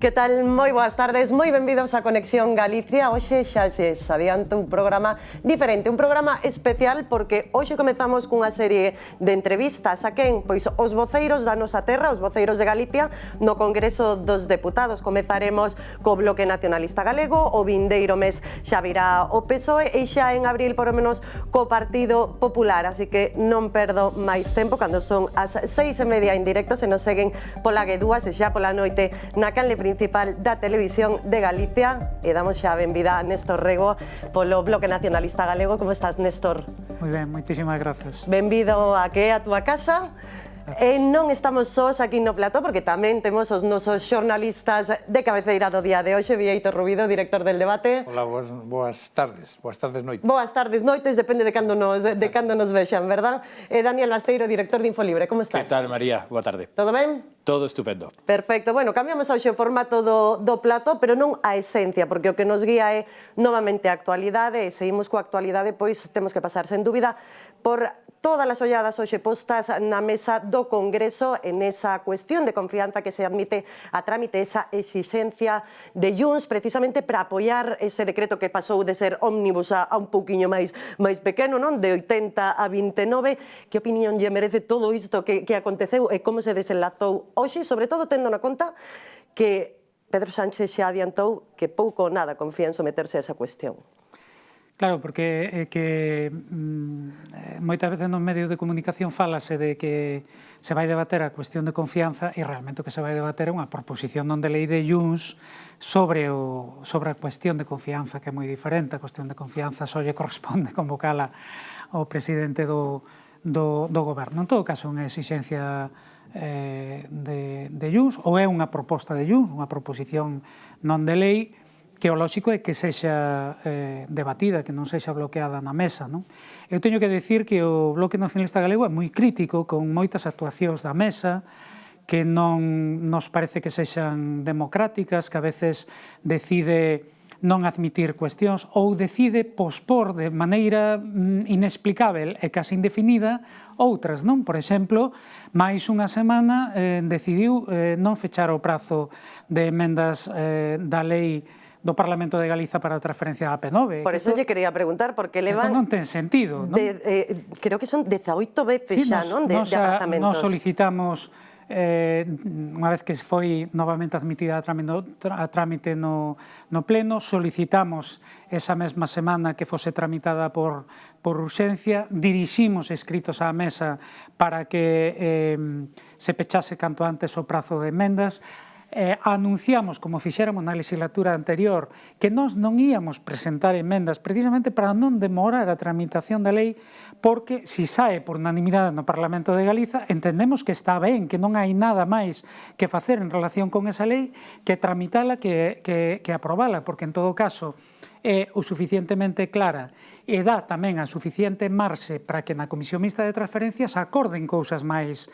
Que tal? Moi boas tardes, moi benvidos a Conexión Galicia. Hoxe xa se adianta un programa diferente, un programa especial porque hoxe comezamos cunha serie de entrevistas a quen? Pois os voceiros da nosa terra, os voceiros de Galicia no Congreso dos Deputados. Comezaremos co Bloque Nacionalista Galego, o vindeiro mes xa virá o PSOE e xa en abril por o menos co Partido Popular, así que non perdo máis tempo cando son as 6:30 en directo, se nos seguen pola G2 e xa pola noite na canle principal da Televisión de Galicia e damos xa a benvida a Néstor Rego polo Bloque Nacionalista Galego. Como estás, Néstor? Moi ben, moitísimas grazas. Benvido a que a túa casa. E non estamos sós aquí no plató porque tamén temos os nosos xornalistas de cabeceira do día de hoxe. Vieito Rubido, director del Debate. Hola, boas tardes noites. Boas tardes, noites, depende de cando nos vexan, verdad? Daniel Basteiro, director de Infolibre, como estás? Que tal, María? Boa tarde. Todo ben? Todo estupendo. Perfecto. Bueno, cambiamos hoxe o formato do plató, pero non a esencia, porque o que nos guía é novamente a actualidade e seguimos coa actualidade, pois temos que pasar, sen dúbida, por todas as olladas hoxe postas na mesa do Congreso en esa cuestión de confianza que se admite a trámite, esa exigencia de Junts precisamente para apoiar ese decreto que pasou de ser ómnibus a un pouquiño máis pequeno, non? De 80 a 29. Que opinión lle merece todo isto que aconteceu e como se desenlazou hoxe, sobre todo tendo na conta que Pedro Sánchez xa adiantou que pouco ou nada confía en someterse a esa cuestión? Claro, porque moitas veces nos medios de comunicación falase de que se vai debater a cuestión de confianza e realmente o que se vai debater é unha proposición non de lei de Junts sobre a cuestión de confianza, que é moi diferente. A cuestión de confianza só lle corresponde convocala ao presidente do goberno. En todo caso, unha exigencia de Junts, ou é unha proposta de Junts, unha proposición non de lei, que o lóxico é que sexa debatida, que non sexa bloqueada na mesa, non? Eu teño que decir que o Bloque Nacionalista Galego é moi crítico con moitas actuacións da mesa, que non nos parece que sexan democráticas, que a veces decide non admitir cuestións ou decide pospor de maneira inexplicável e casi indefinida outras, non? Por exemplo, máis unha semana decidiu non fechar o prazo de emendas da lei do Parlamento de Galiza para a transferencia da P9. Por eso lle quería preguntar, porque levan... Isto non ten sentido, non? Creo que son 18 veces xa, non? De apartamentos. Nos solicitamos, unha vez que foi novamente admitida a trámite no Pleno, solicitamos esa mesma semana que fose tramitada por urxencia, diriximos escritos á mesa para que se pechase canto antes o prazo de emendas. Anunciamos, como fixéramos na legislatura anterior, que nós non íamos presentar emendas precisamente para non demorar a tramitación da lei, porque se sae por unanimidade no Parlamento de Galiza, entendemos que está ben, que non hai nada máis que facer en relación con esa lei que tramitala, que aprobala, porque en todo caso é o suficientemente clara e dá tamén a suficiente marxe para que na Comisión Mixta de Transferencias acorden cousas máis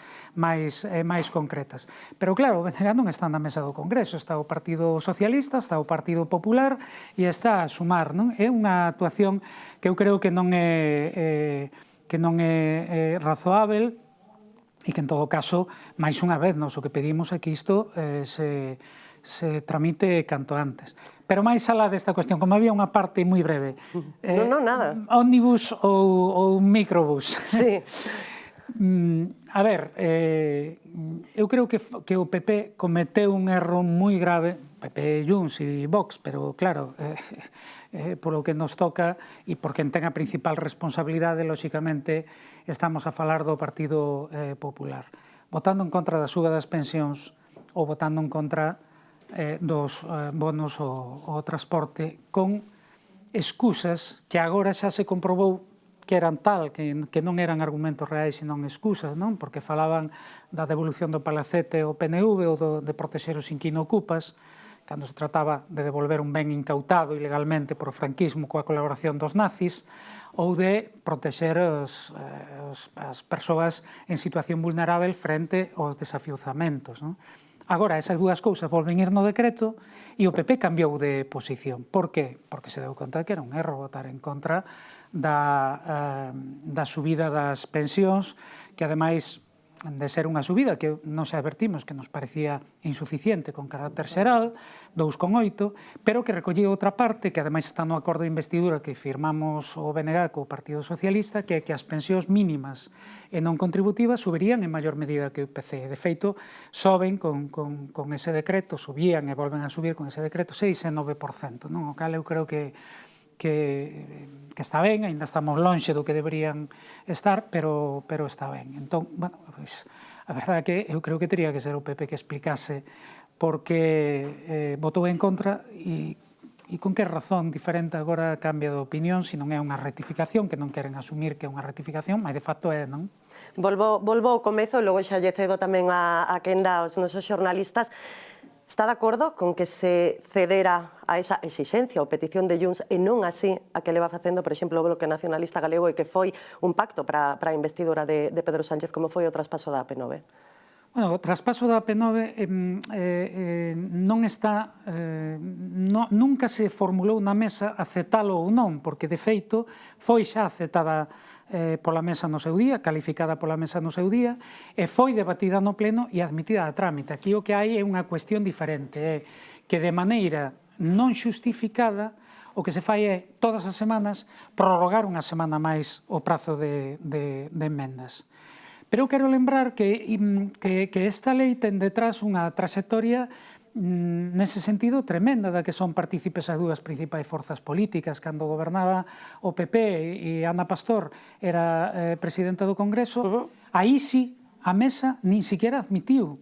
concretas. Pero claro, o BNG non está na mesa do Congreso, está o Partido Socialista, está o Partido Popular e está a sumar, non? É unha actuación que eu creo que non é razoável e que en todo caso, máis unha vez, nós o que pedimos é que isto se tramite canto antes. Pero máis alá desta cuestión, como había unha parte moi breve. Non, nada. Ómnibus ou microbús. Sí. A ver, eu creo que o PP cometeu un erro moi grave, PP, Junts e Vox, pero claro, polo que nos toca e por quen ten a principal responsabilidade, lóxicamente, estamos a falar do Partido Popular. Votando en contra da suba das pensións ou votando en contra dos bonos ao transporte con excusas que agora xa se comprobou que eran tal, que non eran argumentos reais senón excusas, non? Porque falaban da devolución do palacete ao PNV ou de protexer os inquinocupas, cando se trataba de devolver un ben incautado ilegalmente por o franquismo coa colaboración dos nazis, ou de protexer as persoas en situación vulnerável frente aos desafiuzamentos, non? Agora, esas dúas cousas volven ir no decreto e o PP cambiou de posición. Por qué? Porque se deu conta que era un erro votar en contra da subida das pensións, que ademais ser unha subida que nos advertimos que nos parecía insuficiente con carácter xeral, 2,8, pero que recollía outra parte, que ademais está no acordo de investidura que firmamos o BNG co Partido Socialista, que é que as pensións mínimas e non contributivas subirían en maior medida que o IPC. De feito, soben con ese decreto, subían e volven a subir con ese decreto 6 e 9%, non? O cal eu creo que está ben, ainda estamos lonxe do que deberían estar, pero está ben. Entón, bueno, pois, a verdade é que eu creo que teria que ser o PP que explicase por que votou en contra e con que razón diferente agora cambia de opinión, se non é unha rectificación, que non queren asumir que é unha rectificación, mas de facto é, non? Volvo ao comezo, logo xa lle cedo tamén a quenda aos nosos xornalistas. Está de acordo con que se cedera a esa exixencia ou petición de Junts e non así a que leva facendo, por exemplo, o Bloque Nacionalista Galego e que foi un pacto para a investidura de Pedro Sánchez, como foi o traspaso da AP9? Bueno, o traspaso da AP9 non está, nunca se formulou na mesa aceptalo ou non, porque de feito foi xa aceptada pola mesa no seu día, calificada pola mesa no seu día, e foi debatida no pleno e admitida a trámite. Aquí o que hai é unha cuestión diferente, é que de maneira non xustificada o que se fai é, todas as semanas, prorrogar unha semana máis o prazo de emendas. Pero eu quero lembrar que esta lei ten detrás unha traxectoria nese sentido tremenda da que son partícipes as dúas principais forzas políticas. Cando gobernaba o PP e Ana Pastor era presidenta do Congreso, aí sí a mesa nin siquiera admitiu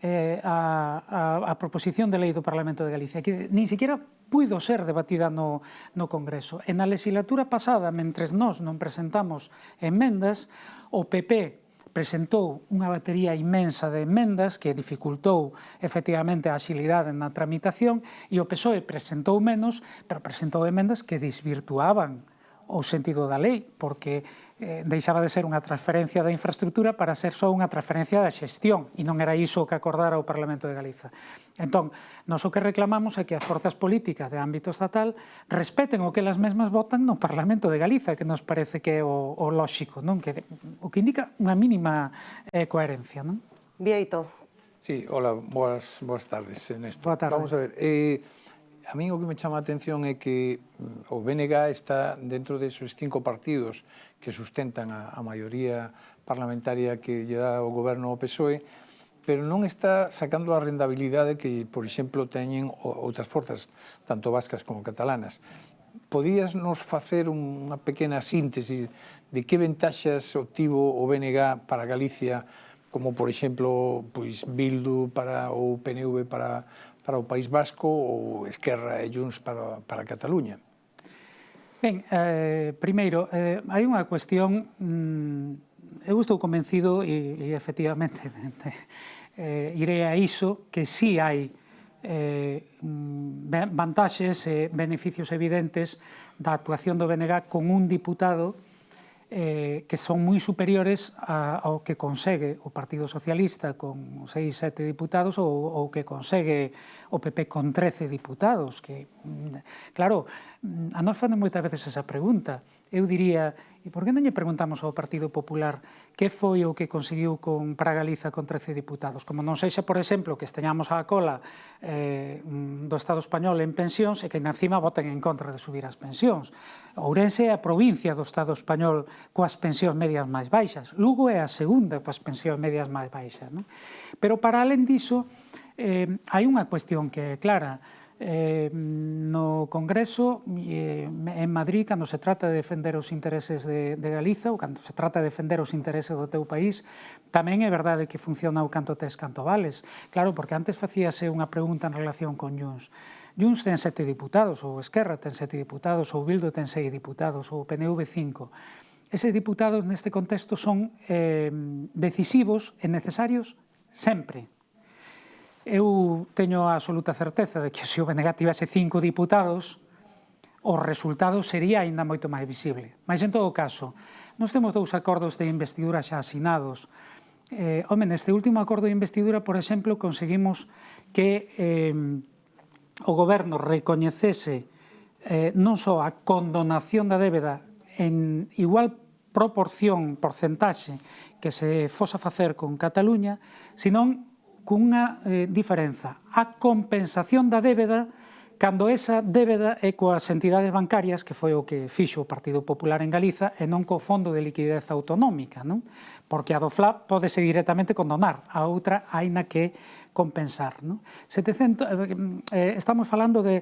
a proposición de lei do Parlamento de Galicia, que nin siquiera puido ser debatida no Congreso. E na legislatura pasada, mentres nós non presentamos emendas, o PP presentou unha batería inmensa de emendas que dificultou efectivamente a axilidade na tramitación e o PSOE presentou menos, pero presentou emendas que desvirtuaban o sentido da lei, porque deixaba de ser unha transferencia da infraestructura para ser só unha transferencia da xestión, e non era iso o que acordara o Parlamento de Galiza. Entón, nós o que reclamamos é que as forzas políticas de ámbito estatal respeten o que elas mesmas votan no Parlamento de Galiza, que nos parece que é o lóxico, non? O que indica unha mínima coherencia, non? Bieito. Sí, hola, boas tardes, Néstor. Boa tarde. Vamos a ver, a mí o que me chama a atención é que o BNG está dentro desos 5 partidos que sustentan a maioría parlamentaria que lle dá o goberno ao PSOE, pero non está sacando a rendabilidade que, por exemplo, teñen outras forzas, tanto vascas como catalanas. Podías nos facer unha pequena síntese de que ventaxas obtivo o BNG para Galicia, como, por exemplo, Bildu ou PNV para o País Vasco ou Esquerra e Junts para Cataluña? Ben, primeiro, hai unha cuestión, eu estou convencido e efectivamente irei a iso, que sí hai vantaxes e beneficios evidentes da actuación do BNG con un diputado que son moi superiores ao que consegue o Partido Socialista con 6, 7 diputados ou que consegue o PP con 13 diputados. Que, claro, a nós fan moitas veces esa pregunta. Eu diría, e por que non lle preguntamos ao Partido Popular que foi o que conseguiu para Galiza con 13 diputados? Como non sexa, por exemplo, que esteñamos á cola do Estado español en pensións e que encima voten en contra de subir as pensións. Ourense é a provincia do Estado español coas pensións medias máis baixas. Lugo é a segunda coas pensións medias máis baixas. Pero para alén diso, hai unha cuestión que é clara. No Congreso en Madrid, cando se trata de defender os intereses de Galiza ou cando se trata de defender os intereses do teu país, tamén é verdade que funciona o canto tes, canto vales. Claro, porque antes facíase unha pregunta en relación con Junts. Junts ten 7 diputados, ou Esquerra ten 7 diputados, ou Bildu ten 6 diputados, ou PNV 5. Eses diputados neste contexto son decisivos e necesarios sempre. Eu teño a absoluta certeza de que se o BNG tivese 5 diputados, o resultado sería aínda moito máis visible. Mas, en todo caso, nós temos 2 acordos de investidura xa asinados. Neste último acordo de investidura, por exemplo, conseguimos que o goberno recoñecese non só a condonación da débeda en igual proporción, porcentaxe que se fosa facer con Cataluña, senón cunha diferenza. A compensación da débeda cando esa débeda é coas entidades bancarias, que foi o que fixo o Partido Popular en Galiza, e non co Fondo de Liquidez Autonómica, non? Porque a do FLAP pódese directamente condonar, a outra haina que compensar, non? Estamos falando de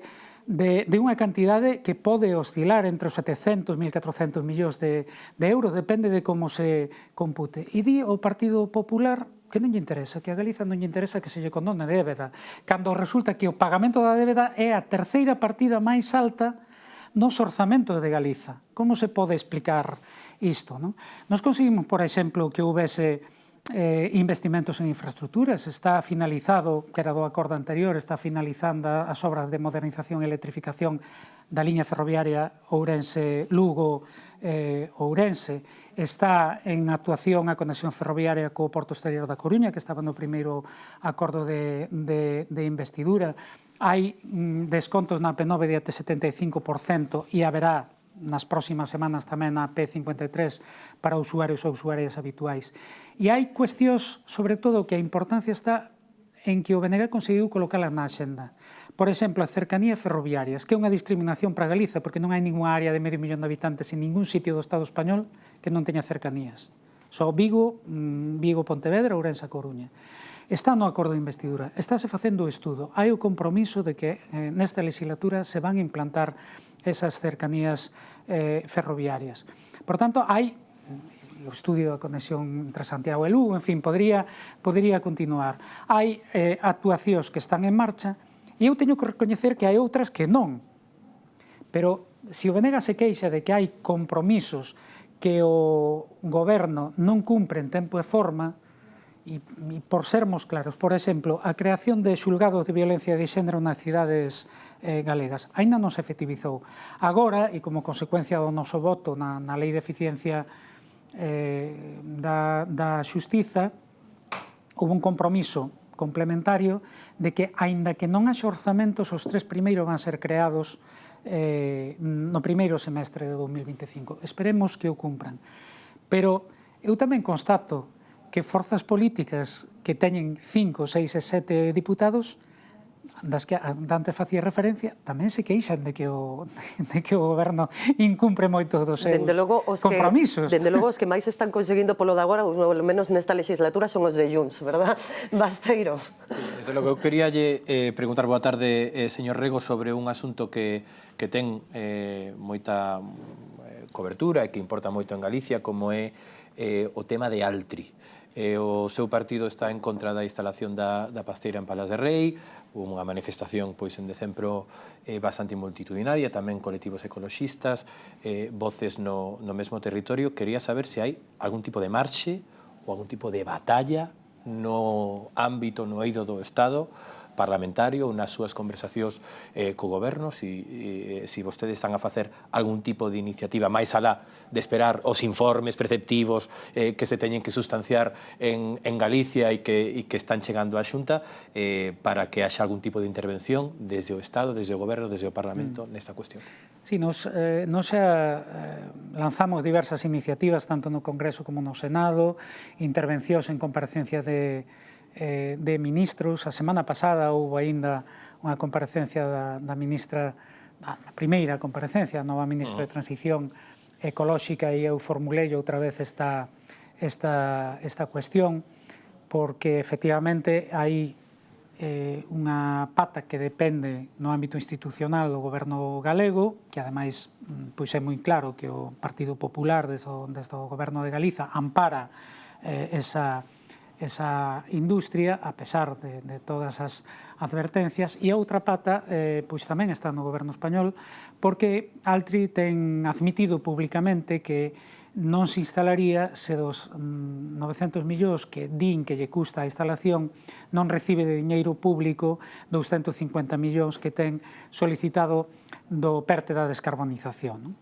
unha cantidade que pode oscilar entre os 700 e 1.400 millóns de euros, depende de como se compute. E di o Partido Popular que non lle interesa, que a Galiza non lle interesa que se lle condone débeda, cando resulta que o pagamento da débeda é a terceira partida máis alta nos orzamentos de Galiza. Como se pode explicar isto? Nos conseguimos, por exemplo, que houvese investimentos en infraestructuras, está finalizado, que era do acordo anterior, está finalizando as obras de modernización e electrificación da liña ferroviaria Ourense-Lugo-Ourense, está en actuación a conexión ferroviaria co Porto Exterior da Coruña, que estaba no primeiro acordo de investidura. Hai descontos na P9 de até 75% e haberá nas próximas semanas tamén na P53 para usuarios ou usuarias habituais. E hai cuestións, sobre todo, que a importancia está en que o BNG conseguiu colocala na axenda. Por exemplo, as cercanías ferroviarias, que é unha discriminación para Galiza, porque non hai ninguna área de medio millón de habitantes en ningún sitio do Estado español que non teña cercanías. Só Vigo, Pontevedra, Ourense a Coruña. Está no acordo de investidura, estáse facendo o estudo. Hai o compromiso de que nesta legislatura se van a implantar esas cercanías ferroviarias. Por tanto, hai o estudio da conexión entre Santiago e Lugo, en fin, podría continuar. Hai actuacións que están en marcha e eu teño que recoñecer que hai outras que non. Pero se o Venega se queixa de que hai compromisos que o goberno non cumpre en tempo e forma, e por sermos claros, por exemplo, a creación de xulgados de violencia de xénero nas cidades galegas aínda non se efectivizou. Agora, e como consecuencia do noso voto na Lei de Eficiencia da Xustiza, houve un compromiso complementario de que, aínda que non haxa orzamentos, os 3 primeiros van ser creados no primeiro semestre de 2025. Esperemos que o cumpran. Pero eu tamén constato que forzas políticas que teñen 5, 6 e 7 diputados, das que antes facía referencia, tamén se queixan de que o goberno incumpre moito dos seus compromisos. Dende logo, os que máis están conseguindo polo de agora, polo menos nesta legislatura, son os de Junts, verdad? Basteiro. Desde logo, eu quería preguntar, boa tarde, señor Rego, sobre un asunto que ten moita cobertura e que importa moito en Galicia, como é o tema de Altri. O seu partido está en contra da instalación da pasteira en Palas de Rei, unha manifestación pois en decembro bastante multitudinaria, tamén colectivos ecoloxistas, voces no mesmo territorio. Quería saber se hai algún tipo de marxe ou algún tipo de batalla no ámbito, no eido do Estado parlamentario ou nas súas conversacións co goberno, se vostedes están a facer algún tipo de iniciativa máis alá de esperar os informes preceptivos que se teñen que sustanciar en Galicia e que están chegando á Xunta para que haxa algún tipo de intervención desde o Estado, desde o goberno, desde o Parlamento nesta cuestión. Sí, nos xa lanzamos diversas iniciativas, tanto no Congreso como no Senado, intervencións en comparecencias de ministros. A semana pasada houve aínda unha comparecencia da ministra, a primeira comparecencia, a nova ministra de Transición Ecolóxica, e eu formulei outra vez esta cuestión, porque efectivamente hai unha pata que depende no ámbito institucional do goberno galego, que ademais pois é moi claro que o Partido Popular desde o goberno de Galiza ampara esa industria, a pesar de todas as advertencias, e a outra pata pois tamén está no goberno español, porque Altri ten admitido públicamente que non se instalaría se dos 900 millóns que din que lle custa a instalación non recibe de diñeiro público 250 millóns que ten solicitado do PERTE da descarbonización.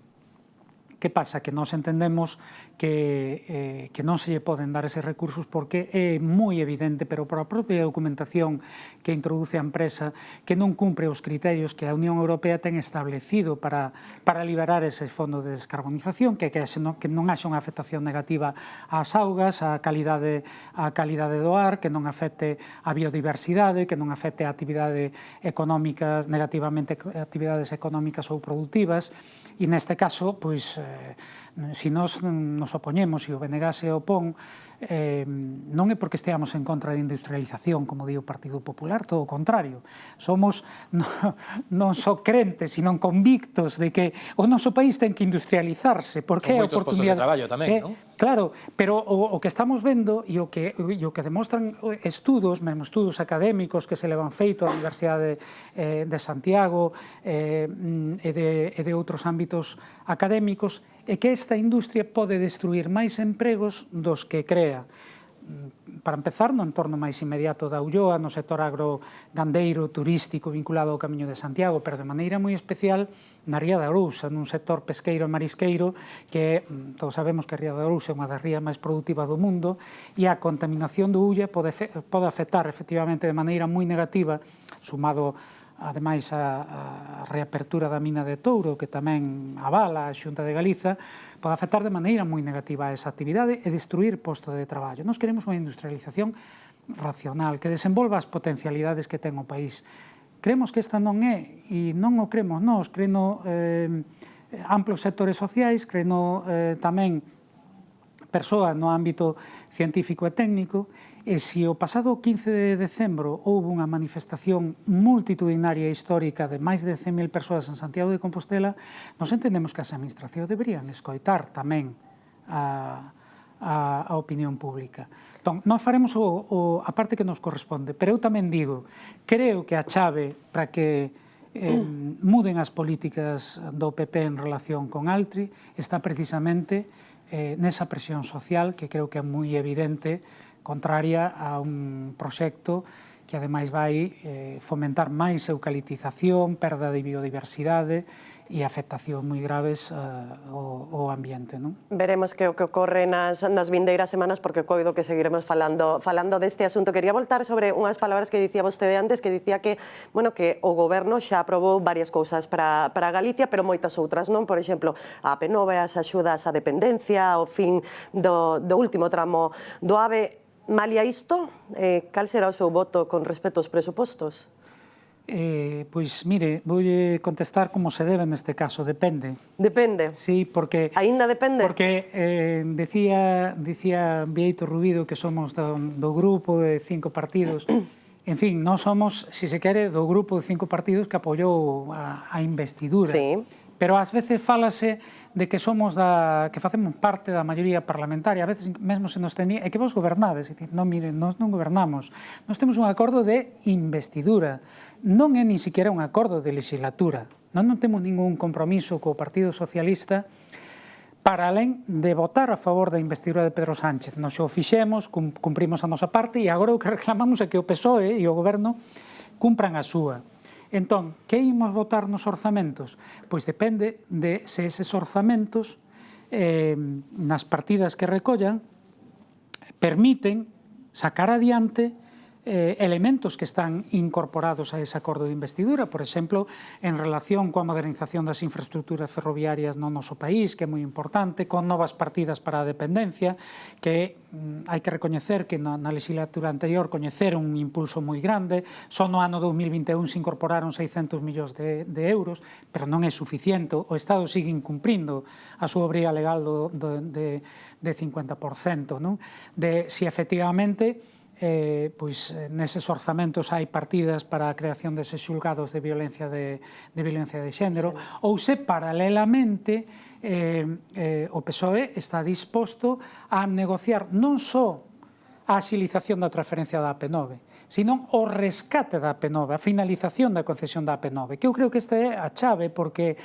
Que pasa? Que nós entendemos que non se lle poden dar eses recursos porque é moi evidente, pero por a propia documentación que introduce a empresa, que non cumpre os criterios que a Unión Europea ten establecido para liberar ese fondo de descarbonización, que non haxa unha afectación negativa ás augas, á calidade do ar, que non afecte a biodiversidade, que non afecte a actividade económicas, negativamente actividades económicas ou productivas, e neste caso, pois, se nos opoñemos, e o BNG se opón, non é porque esteamos en contra da industrialización, como di o Partido Popular, todo o contrario. Somos non só crentes, sino convictos de que o noso país ten que industrializarse, porque é a oportunidade... Con moitos postos de traballo tamén, non? Claro, pero o que estamos vendo e o que demostran estudos, mesmo estudos académicos que se levan feito á Universidade de Santiago e de outros ámbitos académicos, é que esta industria pode destruir máis empregos dos que crea. Para empezar, no entorno máis inmediato da Ulloa, no sector agrogandeiro, turístico, vinculado ao Camiño de Santiago, pero de maneira moi especial na Ría de Arousa, nun sector pesqueiro e marisqueiro, que todos sabemos que a Ría de Arousa é unha das rías máis productivas do mundo, e a contaminación do Ulla pode afectar efectivamente de maneira moi negativa, sumado ademais a reapertura da mina de Touro, que tamén avala a Xunta de Galiza, pode afectar de maneira moi negativa a esa actividade e destruir postos de traballo. Nós queremos unha industrialización racional, que desenvolva as potencialidades que ten o país. Creemos que esta non é, e non o creemos nós, creno amplos sectores sociais, creno tamén persoas no ámbito científico e técnico, e se o pasado 15 de decembro houve unha manifestación multitudinaria e histórica de máis de 100.000 persoas en Santiago de Compostela, nos entendemos que as administracións deberían escoitar tamén a opinión pública. Entón, nós faremos a parte que nos corresponde, pero eu tamén digo, creo que a chave para que muden as políticas do PP en relación con Altri está precisamente nesa presión social que creo que é moi evidente, contraria a un proxecto que ademais vai fomentar máis eucaliptización, perda de biodiversidade e afectación moi graves ao ambiente. Veremos que o que ocorre nas vindeiras semanas, porque coido que seguiremos falando deste asunto. Quería voltar sobre unhas palabras que dicía vostede antes, que dicía que o goberno xa aprobou varias cousas para Galicia, pero moitas outras, non? Por exemplo, a AP9, as axudas á dependencia, o fin do último tramo do AVE. Malia isto, cal será o seu voto con respecto aos presupostos? Pois, mire, vou contestar como se debe neste caso, depende. Depende? Sí, porque... Ainda depende? Porque dicía Bieito Rubido que somos do grupo de 5 partidos. En fin, nós somos, se se quere, do grupo de 5 partidos que apoiou a investidura. Sí. Pero ás veces fálase de que somos que facemos parte da maioría parlamentaria, a veces mesmo se nos tenía, é que vos gobernades, non, miren, nós non gobernamos, nós temos un acordo de investidura, non é ni siquiera un acordo de legislatura, nós non temos ningún compromiso co Partido Socialista para alén de votar a favor da investidura de Pedro Sánchez. Nós o fixemos, cumprimos a nosa parte e agora o que reclamamos é que o PSOE e o Goberno cumpran a súa. Entón, que imos votar nos orzamentos? Pois depende de se eses orzamentos, nas partidas que recollan, permiten sacar adiante elementos que están incorporados a ese acordo de investidura, por exemplo, en relación coa modernización das infraestructuras ferroviarias no noso país, que é moi importante, con novas partidas para a dependencia, que hai que recoñecer que na legislatura anterior coñeceron un impulso moi grande, só no ano 2021 se incorporaron 600 millóns de euros, pero non é suficiente, o Estado sigue incumprindo a súa obriga legal de 50%, non? De si efectivamente pois neses orzamentos hai partidas para a creación deses xulgados de violencia de xénero, ou se paralelamente o PSOE está disposto a negociar non só a axilización da transferencia da AP9, sino o rescate da AP9, a finalización da concesión da AP9, que eu creo que esta é a chave, porque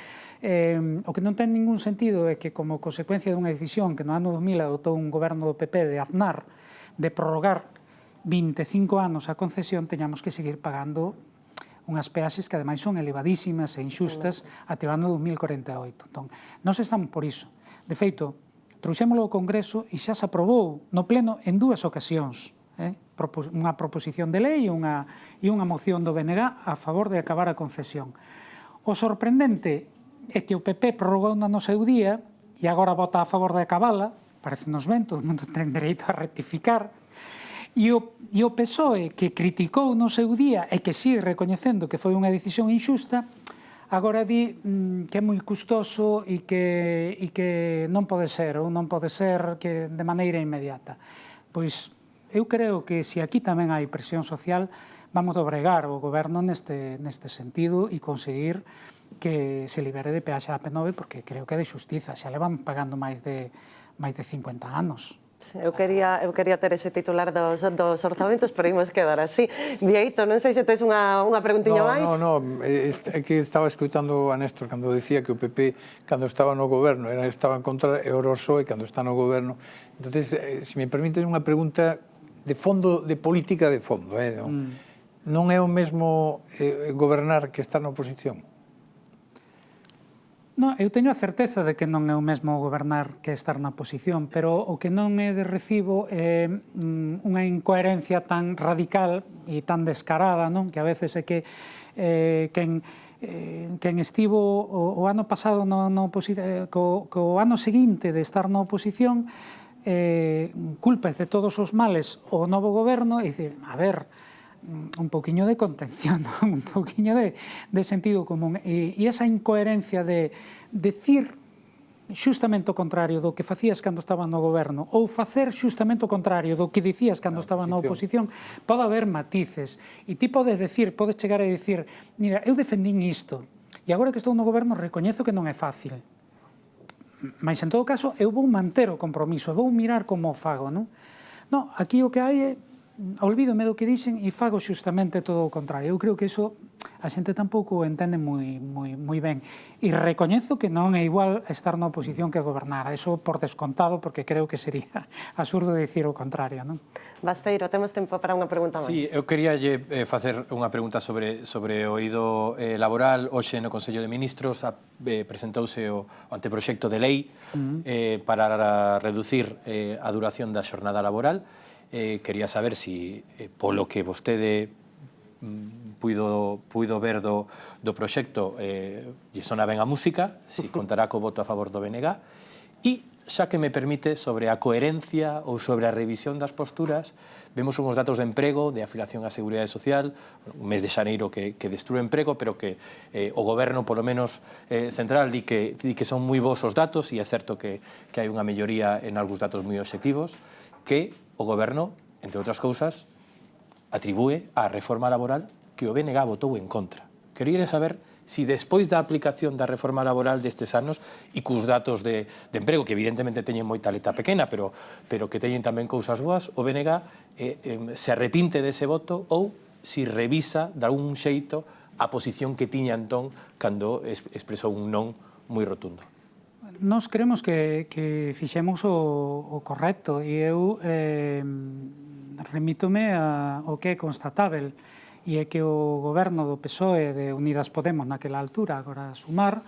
o que non ten ningún sentido é que como consecuencia dunha decisión que no ano 2000 adoptou un goberno do PP de Aznar, de prorrogar 25 anos a concesión, teñamos que seguir pagando unhas peaxes que ademais son elevadísimas e inxustas até o ano 2048. Entón, nós estamos por iso. De feito, trouxémolo ao Congreso e xa se aprobou no Pleno en 2 ocasións. Unha proposición de lei e unha moción do BNG a favor de acabar a concesión. O sorprendente é que o PP prorrogou no seu día e agora vota a favor de acabala, parecenos ben, todo o mundo ten dereito a rectificar, e o PSOE, que criticou no seu día e que sigue recoñecendo que foi unha decisión inxusta, agora di que é moi custoso e que non pode ser, ou non pode ser que de maneira inmediata. Pois eu creo que se aquí tamén hai presión social, vamos dobregar o goberno neste sentido e conseguir que se libere de peaxe a P9, porque creo que é de xustiza, xa le van pagando máis de 50 anos. Eu quería ter ese titular dos orzamentos, pero imos quedar así. Vieito, non sei se tes unha preguntiña máis. No, é que estaba escutando a Néstor cando decía que o PP, cando estaba no goberno, estaba en contra, e o PSOE cando está no goberno. Entón, se me permiten unha pregunta de fondo, de política de fondo, non é o mesmo gobernar que estar na oposición? Non, eu teño a certeza de que non é o mesmo gobernar que estar na oposición, pero o que non é de recibo é unha incoherencia tan radical e tan descarada, non? Que a veces é que quen estivo o ano pasado co ano seguinte de estar na oposición culpa de todos os males o novo goberno e dice, a ver, un poquinho de contención, un poquinho de sentido común. E esa incoherencia de decir xustamente o contrario do que facías cando estaba no goberno ou facer xustamente o contrario do que dicías cando estaba na oposición, pode haber matices. E ti podes chegar a dicir, mira, eu defendín isto e agora que estou no goberno recoñezo que non é fácil. Mas en todo caso eu vou manter o compromiso, vou mirar como o fago, non? Non, aquí o que hai é olvídome do que dixen e fago xustamente todo o contrario. Eu creo que iso a xente tampouco entende moi ben. E recoñezo que non é igual estar na oposición que gobernar. Eso por descontado, porque creo que sería absurdo dicir o contrario, non? Basteiro, temos tempo para unha pregunta máis. Sí, eu quería facer unha pregunta sobre o eido laboral. Hoxe no Consello de Ministros presentouse o anteproxecto de lei para reducir a duración da xornada laboral. Quería saber si, polo que vostede puido ver do proxecto, lle sona ben a música, si contará co voto a favor do BNG, e xa que me permite, sobre a coherencia ou sobre a revisión das posturas, vemos unhos datos de emprego, de afiliación á Seguridade Social, un mes de xaneiro que destrue emprego, pero que o goberno, polo menos central, di que son moi bons os datos, e é certo que hai unha melloría en algúns datos moi obxectivos, que o goberno, entre outras cousas, atribúe á reforma laboral que o BNG votou en contra. Quería saber si despois da aplicación da reforma laboral destes anos e cus datos de emprego, que evidentemente teñen moita letra pequena, pero que teñen tamén cousas boas, o BNG se arrepinte dese voto ou si revisa de algún xeito a posición que tiña entón cando expresou un non moi rotundo. Nós creemos que fixemos o correcto e eu remítome ao que é constatável e é que o goberno do PSOE de Unidas Podemos naquela altura, agora Sumar,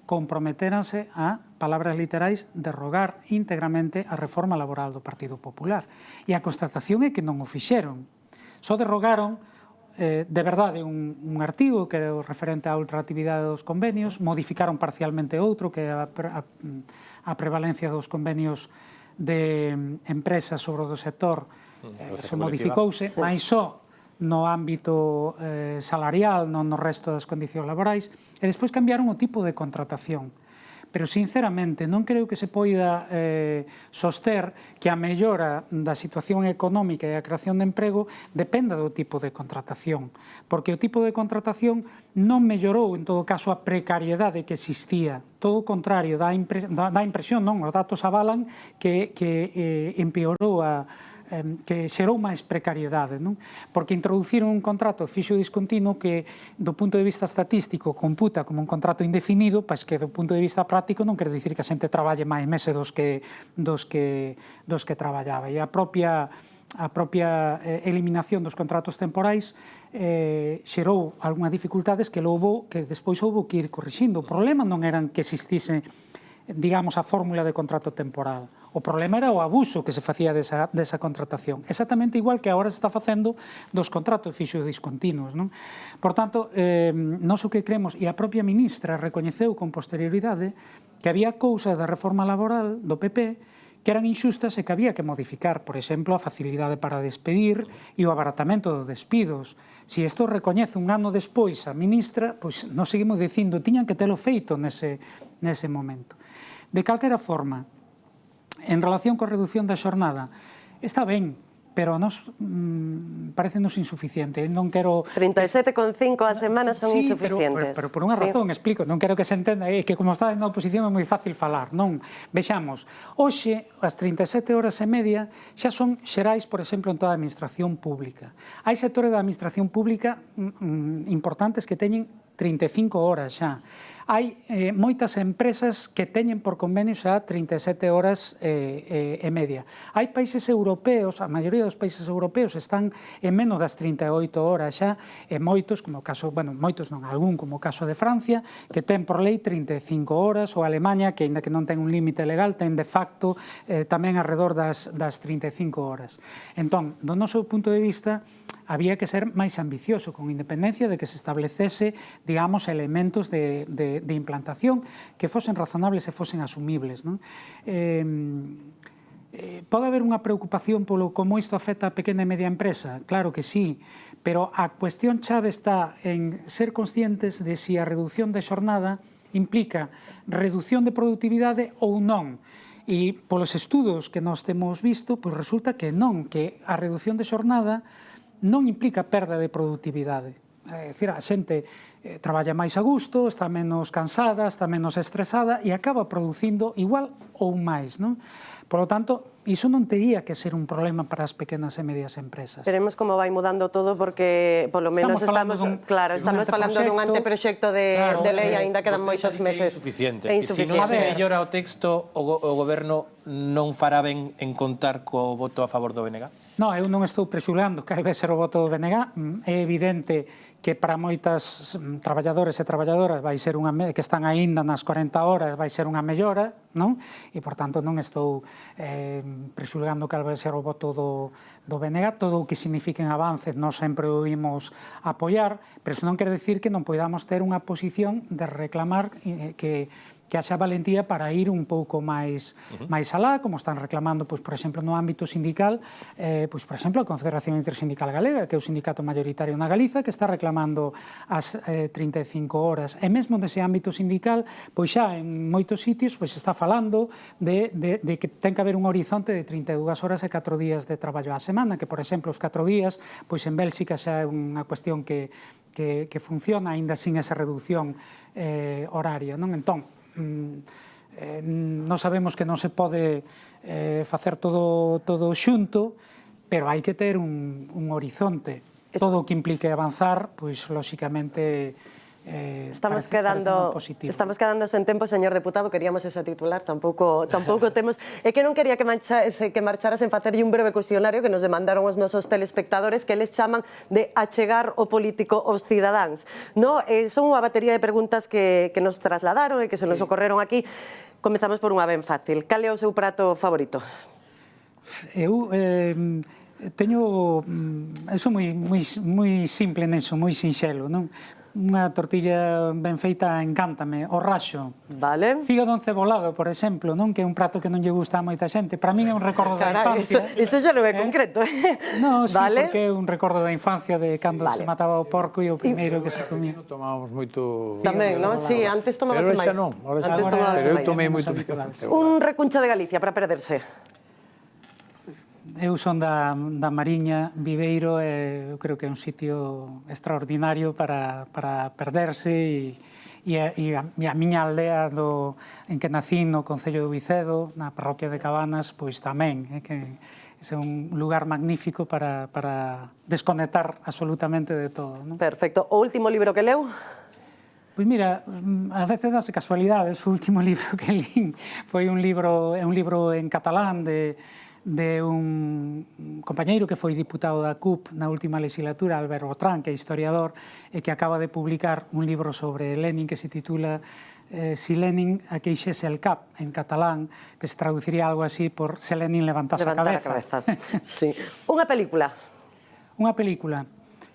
comprometéranse a, palabras literais, derrogar íntegramente a reforma laboral do Partido Popular. E a constatación é que non o fixeron. Só derrogaron de verdade un artigo que é o referente á ultraactividade dos convenios, modificaron parcialmente outro que é a prevalencia dos convenios de empresas sobre o do sector, se modificouse, mais só no ámbito salarial, non no resto das condicións laborais, e despois cambiaron o tipo de contratación. Pero, sinceramente, non creo que se poida soster que a mellora da situación económica e a creación de emprego dependa do tipo de contratación. Porque o tipo de contratación non mellorou, en todo caso, a precariedade que existía. Todo o contrario, dá impresión, non? Os datos avalan que empeorou que xerou máis precariedade, non? Porque introduciron un contrato fixo discontinuo que, do punto de vista estatístico, computa como un contrato indefinido, pois que, do punto de vista práctico, non quere dicir que a xente traballe máis meses dos que traballaba. E a propia propia eliminación dos contratos temporais xerou algunhas dificultades que despois houve que ir corrixindo. O problema non era que existise, digamos, a fórmula de contrato temporal. O problema era o abuso que se facía desa contratación. Exactamente igual que agora se está facendo dos contratos fixos discontinuos, non? Por tanto, nós o que creemos, e a propia ministra recoñeceu con posterioridade, que había cousas da reforma laboral do PP que eran inxustas e que había que modificar. Por exemplo, a facilidade para despedir e o abaratamento dos despidos. Se isto recoñece un ano despois a ministra, pois nós seguimos dicindo, tiñan que telo feito nese momento. De calquera forma, en relación coa reducción da xornada, está ben, pero a nos parecenos insuficiente. Non quero... 37,5 a semana son insuficientes. Pero por unha razón, explico, non quero que se entenda, é que como está na oposición é moi fácil falar, non? Vexamos, hoxe as 37 horas e media xa son xerais, por exemplo, en toda a administración pública. Hai sectores da administración pública importantes que teñen 35 horas xa. Hai moitas empresas que teñen por convenio xa 37 horas e media. Hai países europeos, a maioría dos países europeos están en menos das 38 horas xa, e moitos, como o caso, bueno, moitos non, algún, como o caso de Francia, que ten por lei 35 horas, ou Alemanha, que aínda que non ten un límite legal, ten de facto tamén alrededor das 35 horas. Entón, do noso punto de vista, había que ser máis ambicioso, con independencia de que se establecese, digamos, elementos de implantación que fosen razonables e fosen asumibles. Pode haber unha preocupación polo como isto afecta a pequena e media empresa? Claro que sí, pero a cuestión chave está en ser conscientes de si a reducción de xornada implica reducción de produtividade ou non. E polos estudos que nós temos visto, pois resulta que non, que a reducción de xornada non implica perda de produtividade. É dicir, a xente traballa máis a gusto, está menos cansada, está menos estresada e acaba producindo igual ou máis, non? Por lo tanto, iso non tería que ser un problema para as pequenas e medias empresas. Veremos como vai mudando todo porque, polo menos, estamos falando dun anteproxecto de lei, aínda quedan moitos meses. É insuficiente. Se non se mellora o texto, o Goberno non fará ben en contar co voto a favor do BNG? Non, eu non estou prexulgando que vai ser o voto do BNG. É evidente que para moitas traballadores e traballadoras vai ser que están aínda nas 40 horas vai ser unha mellora, non? E, por tanto, non estou prexulgando que vai ser o voto do BNG. Todo o que signifiquen avances nós sempre o imos apoiar, pero iso non quere dicir que non podamos ter unha posición de reclamar que haxa valentía para ir un pouco máis alá, como están reclamando, pois, por exemplo, no ámbito sindical, pois, por exemplo, a Confederación Intersindical Galega, que é o sindicato mayoritario na Galiza, que está reclamando as 35 horas. E mesmo nese ámbito sindical, pois xa en moitos sitios pois está falando de que ten que haber un horizonte de 32 horas e 4 días de traballo á semana, que, por exemplo, os 4 días, pois en Bélxica xa é unha cuestión que funciona, aínda sin esa reducción horaria, non? Entón, non sabemos que non se pode facer todo xunto, pero hai que ter un horizonte. Todo o que implique avanzar, pois, lóxicamente, estamos quedando sen tempo, señor deputado, queríamos ese titular, tampouco temos. É que non quería que marchara sen facerlle un breve cuestionario que nos demandaron os nosos telespectadores, que eles chaman de achegar o político aos cidadáns. Son unha batería de preguntas que nos trasladaron e que se nos ocorreron aquí. Comezamos por unha ben fácil. Cal é o seu prato favorito? Eu teño... Eu sou moi simple neso, moi sinxelo, non? Unha tortilla ben feita encántame, o raxo. Vale. Fígado encebolado, por exemplo, non? Que é un prato que non lle gusta a moita xente. Para min é un recordo da infancia. Iso xa non é concreto. Non, sí, porque é un recordo da infancia de cando se mataba o porco e o primeiro que se comía. Tomábamos moito... Tamén, non? Sí, antes tomábase máis. Pero eu tomei moito fígado. Un recuncho de Galicia para perderse. Eu son da Mariña, Viveiro, e eu creo que é un sitio extraordinario para perderse, e a miña aldea en que nací, no Concello do Vicedo, na parroquia de Cabanas, pois tamén, que é un lugar magnífico para desconectar absolutamente de todo. Perfecto. O último libro que leu? Pois mira, a veces das casualidades, o último libro que lín foi un libro en catalán de un compañeiro que foi diputado da CUP na última legislatura, Albert Botrán, que é historiador, e que acaba de publicar un libro sobre Lenin que se titula Si Lenin aqueixese el cap, en catalán, que se traduciría algo así por Se Lenin levantase a cabeza. Sí. Unha película. Unha película.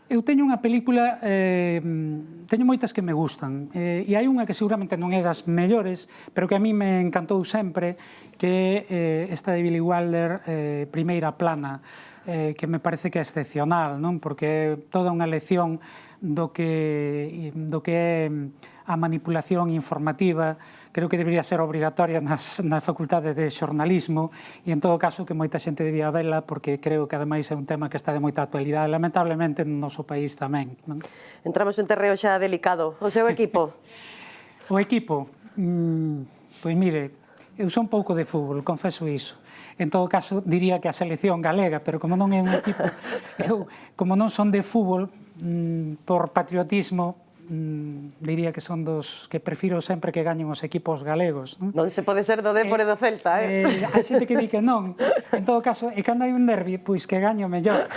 Eu teño unha película, teño moitas que me gustan, e hai unha que seguramente non é das mellores, pero que a mí me encantou sempre, que é esta de Billy Wilder, Primeira Plana, que me parece que é excepcional, non? Porque é toda unha lección do que é a manipulación informativa. Creo que debería ser obrigatoria na facultade de xornalismo e, en todo caso, que moita xente debía vela, porque creo que, ademais, é un tema que está de moita actualidade, lamentablemente, no noso país tamén. Entramos en terreo xa delicado. O seu equipo? O equipo? Pois, mire, eu son pouco de fútbol, confeso iso. En todo caso, diría que a selección galega, pero como non é un equipo, eu, como non son de fútbol, por patriotismo, diría que son dos que prefiro sempre que gañen os equipos galegos. Non se pode ser do Dépor e do Celta, eh? Hai xente que di que non. En todo caso, e cando hai un derbi, pois que gaño mellor.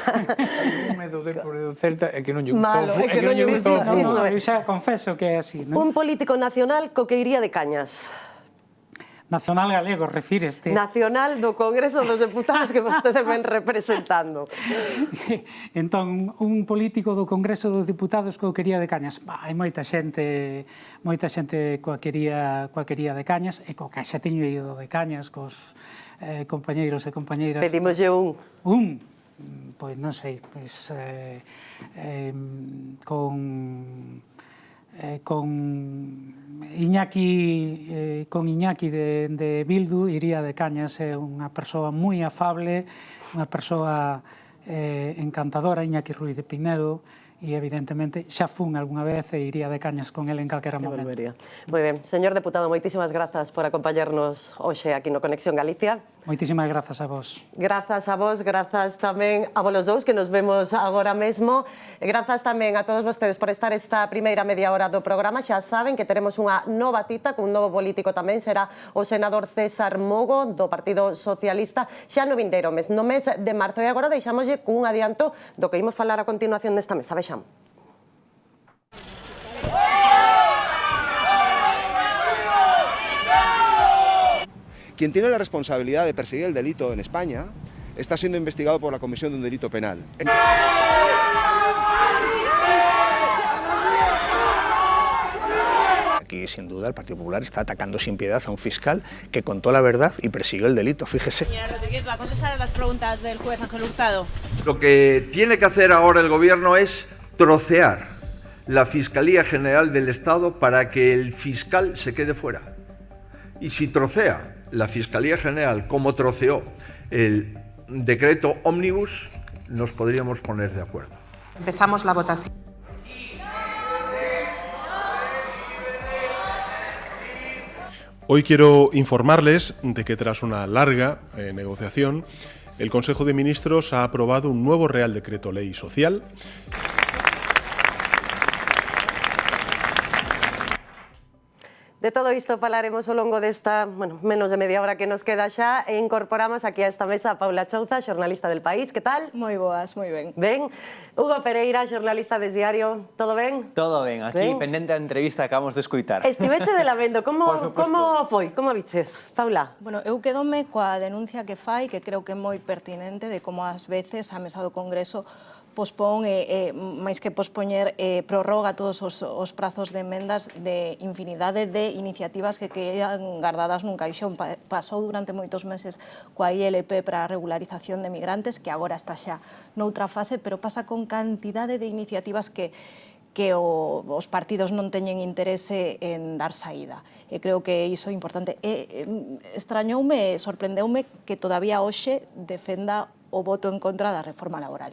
O medo do Dépor e do Celta é que non lle gustou Malo, é que non lle gustou o gustou. fútbol. Eu xa confeso que é así. Un político nacional co que iría de cañas. Nacional galego, refíreste. Nacional do Congreso dos Deputados que vostede ven representando. Entón, un político do Congreso dos Deputados que o quería de cañas. Hai moita xente coa quería de cañas, e co que xa teño ido de cañas cos compañeiros e compañeiras. Pedimoslle un. Un? Pois non sei, pois con Iñaki de Bildu iría de cañas. É unha persoa moi afable, unha persoa encantadora, Iñaki Ruiz de Pinedo, e evidentemente xa fun algunha vez e iría de cañas con el en calquera momento. Moi ben, señor deputado, moitísimas grazas por acompañarnos hoxe aquí no Conexión Galicia. Moitísimas grazas a vos. Grazas a vos, grazas tamén a vos dous que nos vemos agora mesmo. E grazas tamén a todos vostedes por estar esta primeira media hora do programa. Xa saben que teremos unha nova cita con un novo político tamén, será o senador César Mogo do Partido Socialista xa no vindeiro mes, no mes de marzo. E agora deixámoslle cun adianto do que imos falar a continuación desta mesa. Vexamos. Quien tiene la responsabilidad de perseguir el delito en España está siendo investigado por la Comisión de un Delito Penal. Aquí, sin duda, el Partido Popular está atacando sin piedad a un fiscal que contó la verdad y persiguió el delito, fíjese. Señora Rodríguez, ¿va a contestar a las preguntas del juez Ángel Hurtado? Lo que tiene que hacer ahora el Gobierno es trocear la Fiscalía General del Estado para que el fiscal se quede fuera. Y si trocea la Fiscalía General como troceó el decreto ómnibus, nos podríamos poner de acuerdo. Empezamos la votación. Hoy quiero informarles de que tras una larga negociación, el Consejo de Ministros ha aprobado un nuevo Real Decreto Ley Social. De todo isto falaremos ao longo desta, menos de media hora que nos queda xa, e incorporamos aquí a esta mesa a Paula Chouza, xornalista del País. Que tal? Moi boas, moi ben. Ben. Hugo Pereira, xornalista des Diario. Todo ben? Todo ben. Aquí, pendente da entrevista que acabamos de escoitar. Estiveche de lamento. Como foi? Como viches? Paula? Bueno, eu quedome coa denuncia que fai, que creo que é moi pertinente, de como ás veces a mesa do Congreso pospón, máis que pospoñer, prorroga todos os prazos de emendas de infinidade de iniciativas que quedan guardadas nun caixón. Pasou durante moitos meses coa ILP para a regularización de migrantes, que agora está xa noutra fase, pero pasa con cantidade de iniciativas que os partidos non teñen interese en dar saída. E creo que iso é importante. Extrañoume, sorprendeume que todavía hoxe defenda o voto en contra da reforma laboral.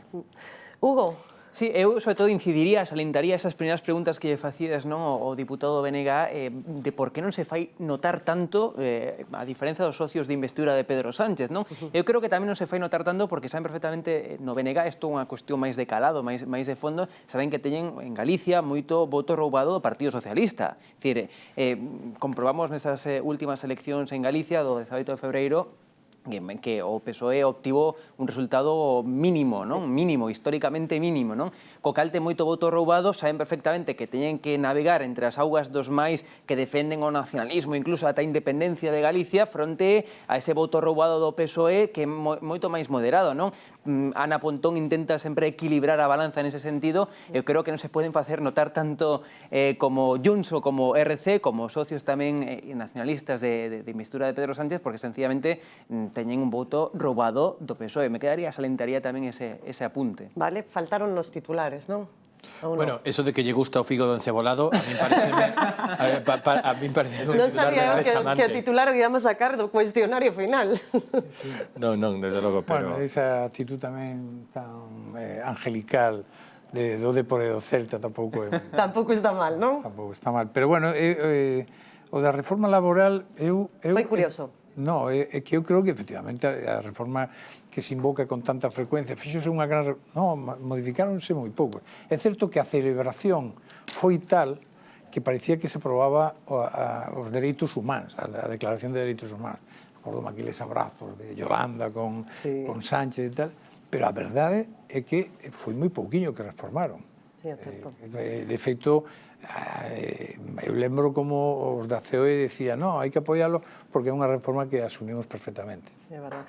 Hugo? Sí, eu, sobre todo, incidiría, salientaría esas primeiras preguntas que lle facías, non, ao diputado BNG, de por que non se fai notar tanto, a diferencia dos socios de investidura de Pedro Sánchez, non? Eu creo que tamén non se fai notar tanto porque saben perfectamente, no BNG, isto é unha cuestión máis de calado, máis de fondo, saben que teñen en Galicia moito voto roubado do Partido Socialista. É dicir, comprobamos nesas últimas eleccións en Galicia, do 18 de febreiro, que o PSOE obtivo un resultado mínimo, non? Mínimo, históricamente mínimo, non? Co cal ten moito voto roubado, saben perfectamente que teñen que navegar entre as augas dos máis que defenden o nacionalismo, incluso ata a independencia de Galicia, fronte a ese voto roubado do PSOE que é moito máis moderado, non? Ana Pontón intenta sempre equilibrar a balanza nese sentido. Eu creo que non se poden facer notar tanto como Junts ou como RC, como socios tamén nacionalistas de mistura de Pedro Sánchez, porque sencillamente teñen un voto roubado do PSOE. Me quedaría, salentaría tamén ese apunte. Vale, faltaron los titulares, non? Bueno, eso de que lle gusta o fígado encebólado, a mí parece un non titular sabía de que o titular o íamos a sacar do cuestionario final. Non, desde logo, pero... Bueno, esa actitud tamén tan angelical do Depor e do Celta tampouco é... Tampouco está mal, non? Tampouco está mal. Pero, bueno, o da reforma laboral... Foi curioso. No, é que eu creo que efectivamente a reforma que se invoca con tanta frecuencia fixose unha gran... No, modificáronse moi pouco. É certo que a celebración foi tal que parecía que se aprobaba os dereitos humanos, a Declaración de Dereitos Humanos. Acordome aqueles abrazos de Yolanda con Sánchez e tal, pero a verdade é que foi moi pouquiño que reformaron. Sí, é certo. De feito, eu lembro como os da COE decían, no, hai que apoiarlo porque é unha reforma que asumimos perfectamente. É verdad.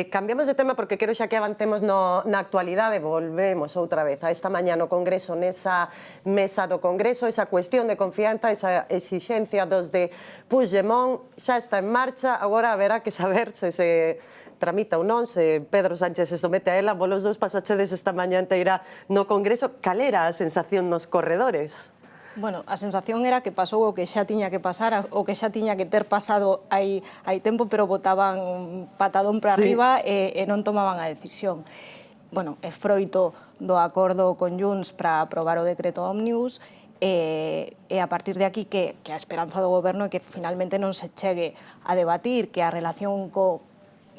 Cambiamos de tema porque quero xa que avancemos na actualidade, volvemos outra vez a esta mañá no Congreso, nesa mesa do Congreso, esa cuestión de confianza, esa exixencia dos de Puigdemont xa está en marcha, agora haberá que saber se se tramita ou non, se Pedro Sánchez se somete a ela, vos os dous pasachedes esta mañá inteira no Congreso, cal era a sensación nos corredores? Bueno, a sensación era que pasou o que xa tiña que pasar, o que xa tiña que ter pasado hai tempo, pero botaban patadón para arriba e non tomaban a decisión. Bueno, é froito do acordo con Junts para aprobar o decreto Ómnibus, e a partir de aquí que a esperanza do goberno é que finalmente non se chegue a debatir, que a relación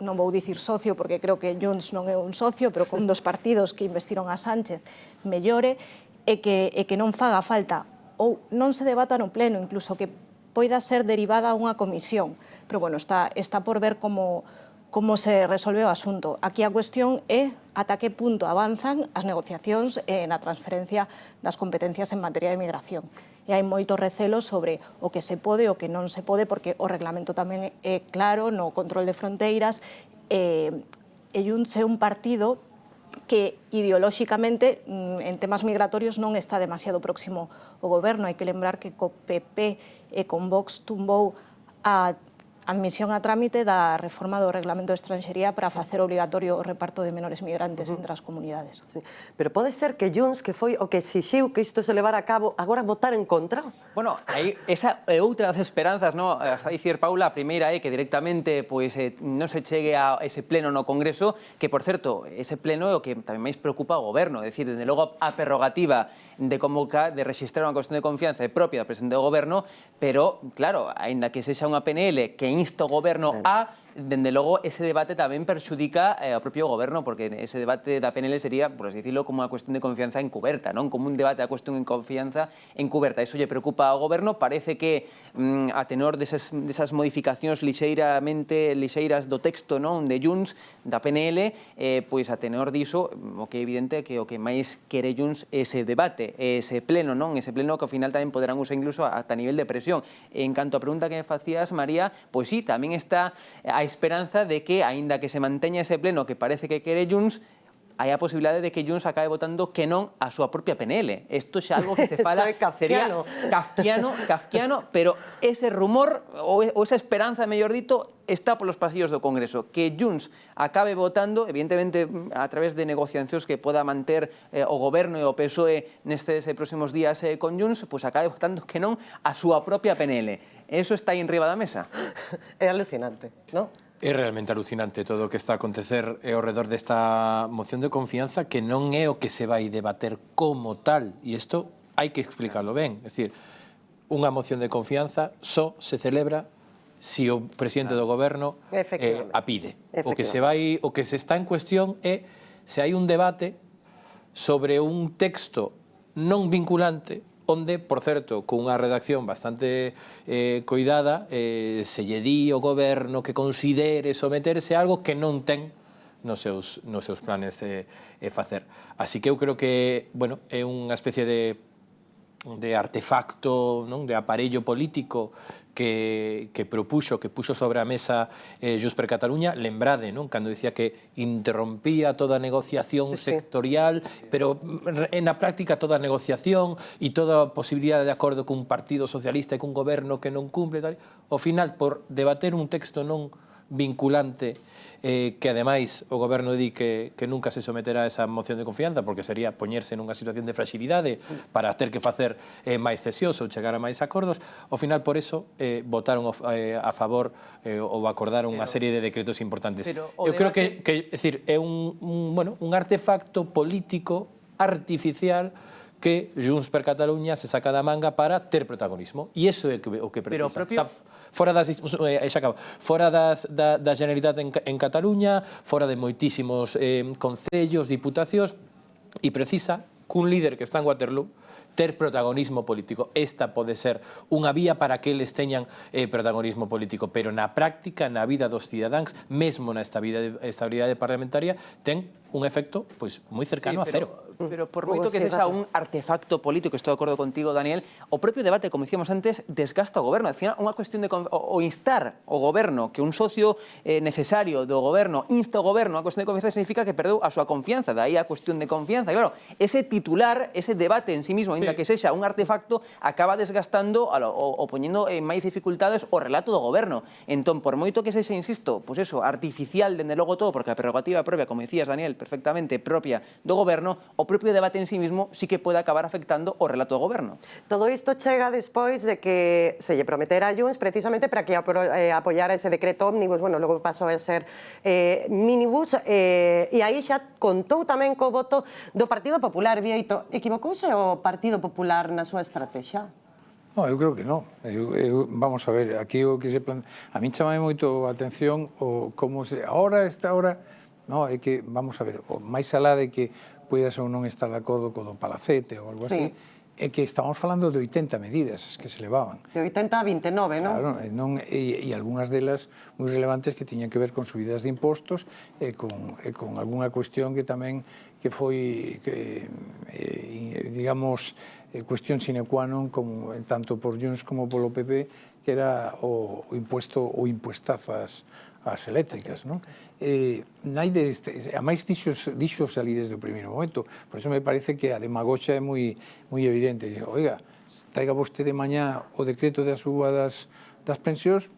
non vou dicir socio, porque creo que Junts non é un socio, pero con dos partidos que investiron a Sánchez mellore, e que non faga falta ou non se debata no pleno, incluso que poida ser derivada a unha comisión. Pero, bueno, está por ver como se resolve o asunto. Aquí a cuestión é ata que punto avanzan as negociacións na transferencia das competencias en materia de migración. E hai moito recelo sobre o que se pode e o que non se pode, porque o reglamento tamén é claro no control de fronteiras, e Junts é un partido que ideolóxicamente en temas migratorios non está demasiado próximo ao goberno. Hai que lembrar que co PP e con Vox tumbou a admisión a trámite da reforma do Reglamento de Estranxería para facer obligatorio o reparto de menores migrantes entre as comunidades. Pero pode ser que Junts, que foi o que exixiu que isto se levara a cabo, agora votar en contra? Bueno, esa é outra das esperanzas, non? Hasta dicir, Paula, a primeira é que directamente non se chegue a ese pleno no Congreso, que, por certo, ese pleno é o que tamén máis preocupa ao goberno, é dicir, desde logo a prerrogativa de convocar, de registrar unha cuestión de confianza propia do presidente do goberno, pero, claro, aínda que sexa unha PNL que insta o goberno a, dende logo, ese debate tamén perxudica ao propio goberno, porque ese debate da PNL sería, por así decirlo, como unha cuestión de confianza encuberta, non? Como un debate da cuestión de confianza encuberta. Iso lle preocupa ao goberno. Parece que a tenor desas modificacións lixeiras do texto, non, de Junts, da PNL, pois a tenor diso, o que é evidente que o que máis quere Junts é ese debate, ese pleno, non? Ese pleno que ao final tamén poderán usar incluso ata nivel de presión. En canto a pregunta que me facías, María, pois sí, tamén está a esperanza de que, aínda que se manteña ese pleno que parece que quere Junts, hai a posibilidade de que Junts acabe votando que non a súa propia PNL. Isto xa algo que se fala sería kafkiano, pero ese rumor ou esa esperanza, mellor dito, está polos pasillos do Congreso. Que Junts acabe votando, evidentemente a través de negociacións que poda manter o goberno e o PSOE nestes próximos días con Junts, pois acabe votando que non a súa propia PNL. Eso está aí enriba da mesa. É alucinante, non? É realmente alucinante todo o que está a acontecer ao redor desta moción de confianza, que non é o que se vai debater como tal, e isto hai que explicarlo ben. É dicir, unha moción de confianza só se celebra se o presidente do goberno a pide. O que se está en cuestión é se hai un debate sobre un texto non vinculante onde, por certo, cunha redacción bastante coidada, se lle di ao goberno que considere someterse a algo que non ten nos seus planes facer. Así que eu creo que, bueno, é unha especie de artefacto, non, de aparello político que puxo sobre a mesa Junts per Catalunya. Lembrade, non, cando dicía que interrompía toda negociación sectorial, pero na práctica toda negociación e toda posibilidade de acordo cun partido socialista e cun goberno que non cumple, tal, ao final, por debater un texto non vinculante, que ademais o goberno di que nunca se someterá a esa moción de confianza porque sería poñerse nunha situación de fragilidade para ter que facer máis cesións ou chegar a máis acordos, ao final por eso votaron a favor ou acordaron unha serie de decretos importantes. Eu creo que é un artefacto político artificial que Junts per Catalunya se saca da manga para ter protagonismo. E iso é o que precisa. Está fora da Generalitat en Cataluña, fora de moitísimos concellos, diputacións, e precisa cun líder que está en Waterloo ter protagonismo político. Esta pode ser unha vía para que eles teñan protagonismo político, pero na práctica, na vida dos cidadáns, mesmo na estabilidade parlamentaria, ten un efecto moi cercano a cero. Pero por moito que sexa un artefacto político, estou de acordo contigo, Daniel, o propio debate, como dicíamos antes, desgasta o goberno. Al final, unha cuestión de o instar o goberno, que un socio necesario do goberno insta o goberno a cuestión de confianza, significa que perdeu a súa confianza, daí a cuestión de confianza. E claro, ese titular, ese debate en sí mismo, ainda que sexa un artefacto, acaba desgastando ou poñendo en máis dificultades o relato do goberno. Entón, por moito que sexa, insisto, pois eso, artificial, dende logo todo, porque a prerrogativa propia, como dicías, Daniel, perfectamente propia do goberno, o propio debate en sí mismo sí que pode acabar afectando o relato do goberno. Todo isto chega despois de que se lle prometera a Junts precisamente para que apoyara ese decreto ómnibus, bueno, logo pasou a ser mínibus, e aí xa contou tamén co voto do Partido Popular. Bieito, equivocouse o Partido Popular na súa estrategia? No, eu creo que non. Vamos a ver, aquí o que se a mí chamame moito a atención o como se esta hora, no, é que vamos a ver, máis alá de que poidas ou non estar de acordo co do Palacete ou algo así, é que estamos falando de 80 medidas que se levaban. De 80 a 29, non? Claro, e algunhas delas moi relevantes que tiñan que ver con subidas de impostos e con algunha cuestión que tamén que foi, digamos, cuestión sine qua non, tanto por Junts como polo PP, que era o impuesto ou impuestazo ás eléctricas, non? A máis dixo ali desde o primeiro momento, por iso me parece que a demagoxa é moi evidente. Oiga, traiga vostede mañá o decreto da suba das pensións,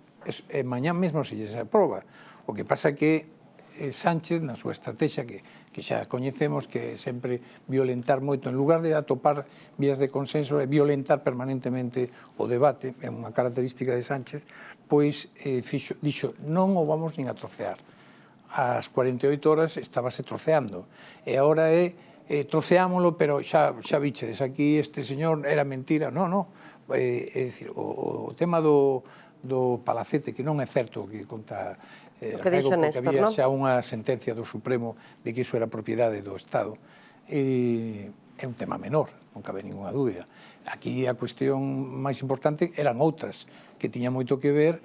e mañá mesmo se lles aproba. O que pasa que Sánchez, na súa estrategia, que xa coñecemos, que é sempre violentar moito, en lugar de atopar vías de consenso, é violentar permanentemente o debate, é unha característica de Sánchez, pois dixo, non o vamos nin a trocear. Ás 48 horas estábase troceando, e agora troceámolo, pero xa bichedes, aquí este señor era mentira. Non, é dicir, o tema do Palacete, que non é certo que conta porque había xa unha sentencia do Supremo de que iso era propiedade do Estado, é un tema menor, non cabe ninguna dúbida. Aquí a cuestión máis importante eran outras, que tiñan moito que ver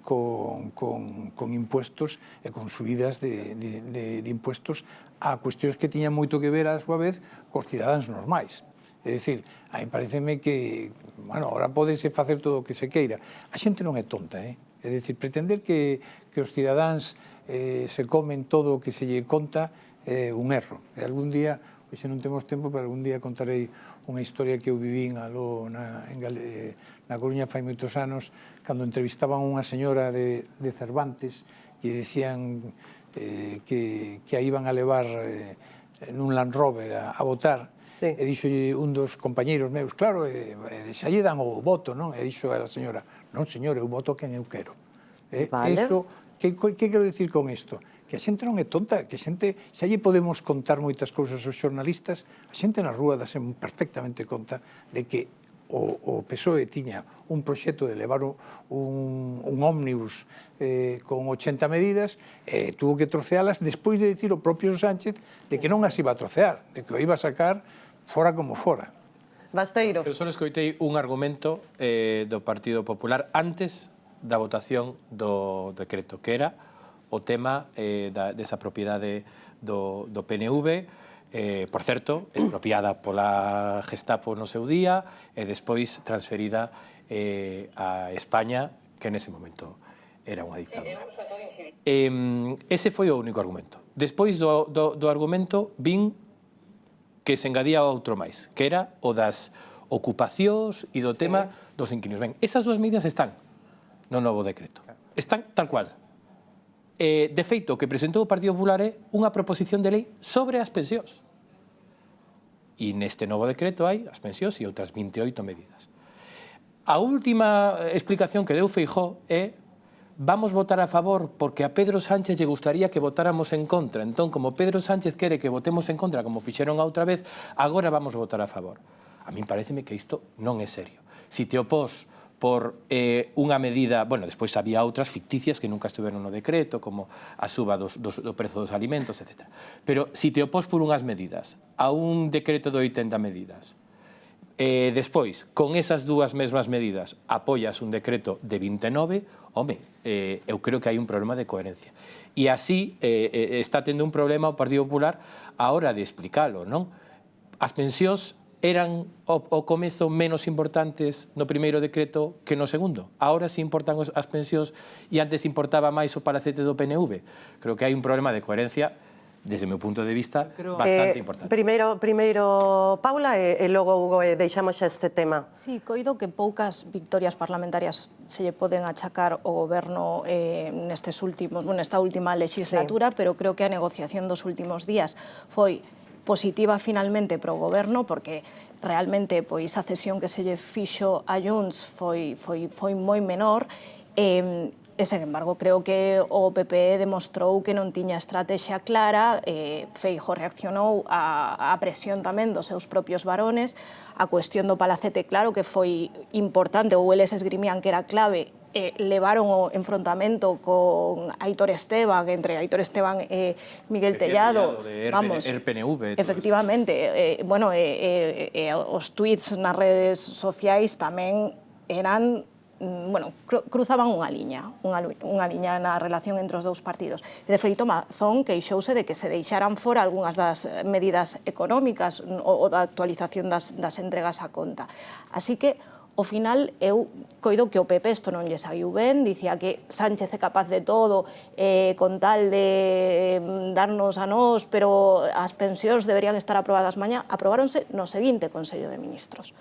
con impuestos e con subidas de impuestos a cuestións que tiñan moito que ver, a súa vez, cos cidadáns normais. É dicir, a mí pareceme que, bueno, ahora podese facer todo o que se queira. A xente non é tonta, É dicir, pretender que os cidadáns se comen todo o que se lle conta é un erro. E algún día, hoxe non temos tempo, pero algún día contarei unha historia que eu vivín na Coruña fai moitos anos, cando entrevistaban unha señora de Cervantes e dicían que a iban a levar nun Land Rover a votar, e dixo un dos compañeiros meus, claro, xa lle dan o voto, non? E dixo a señora, non, señor, eu voto quen eu quero. Que quero dicir con isto? Que a xente non é tonta, que a xente, xa lle podemos contar moitas cousas aos xornalistas, a xente na rúa dase perfectamente conta de que o PSOE tiña un proxecto de levar un ómnibus con 80 medidas, tuvo que trocealas despois de dicir o propio Sánchez de que non as iba a trocear, de que o iba a sacar fora como fora. Basteiro. Eu só escoitei un argumento do Partido Popular antes da votación do decreto, que era o tema desa propiedade do PNV, por certo, expropiada pola Gestapo no seu día e despois transferida a España, que nese momento era unha dictadura. Ese foi o único argumento. Despois do argumento vin que se engadía outro máis, que era o das ocupacións e do tema dos inquilinos. Ben, esas dúas medidas están no novo decreto. Están tal cual. De feito, o que presentou o Partido Popular é unha proposición de lei sobre as pensións. E neste novo decreto hai as pensións e outras 28 medidas. A última explicación que deu Feijóo é: vamos votar a favor porque a Pedro Sánchez lle gustaría que votáramos en contra. Entón, como Pedro Sánchez quere que votemos en contra, como fixeron a outra vez, agora vamos votar a favor. A min pareceme que isto non é serio. Si te opós por unha medida, bueno, despois había outras ficticias que nunca estiveron no decreto, como a suba do prezo dos alimentos, etc. Pero si te opós por unhas medidas a un decreto de 80 medidas, despois, con esas dúas mesmas medidas, apoias un decreto de 29, home, eu creo que hai un problema de coherencia. E así está tendo un problema o Partido Popular a hora de explicalo, non? As pensións eran ao comezo menos importantes no primeiro decreto que no segundo. Ahora si importan as pensións e antes importaba máis o palacete do PNV. Creo que hai un problema de coherencia desde o meu punto de vista, bastante importante. Primeiro Paula e logo Hugo, deixamos xa este tema. Sí, coido que poucas victorias parlamentarias se lle poden achacar ao goberno nesta última legislatura, pero creo que a negociación dos últimos días foi positiva finalmente para o goberno, porque realmente pois a cesión que se lle fixo a Junts foi moi menor, e, sen embargo, creo que o PP demostrou que non tiña estrategia clara. Feijóo reaccionou á presión tamén dos seus propios varones. A cuestión do palacete, claro que foi importante, ou eles esgrimían que era clave. Levaron o enfrontamento con Aitor Esteban, entre Aitor Esteban e Miguel Tellado. Vamos, el PNV. Efectivamente. Os tuits nas redes sociais tamén eran... cruzaban unha liña na relación entre os dous partidos. E, de feito, Mazón queixouse de que se deixaran fora algunhas das medidas económicas ou da actualización das entregas a conta. Así que, ao final, eu coido que o PP isto non lle saiu ben, dicía que Sánchez é capaz de todo con tal de darnos a nós, pero as pensións deberían estar aprobadas mañá. Aprobáronse no seguinte Consello de Ministros.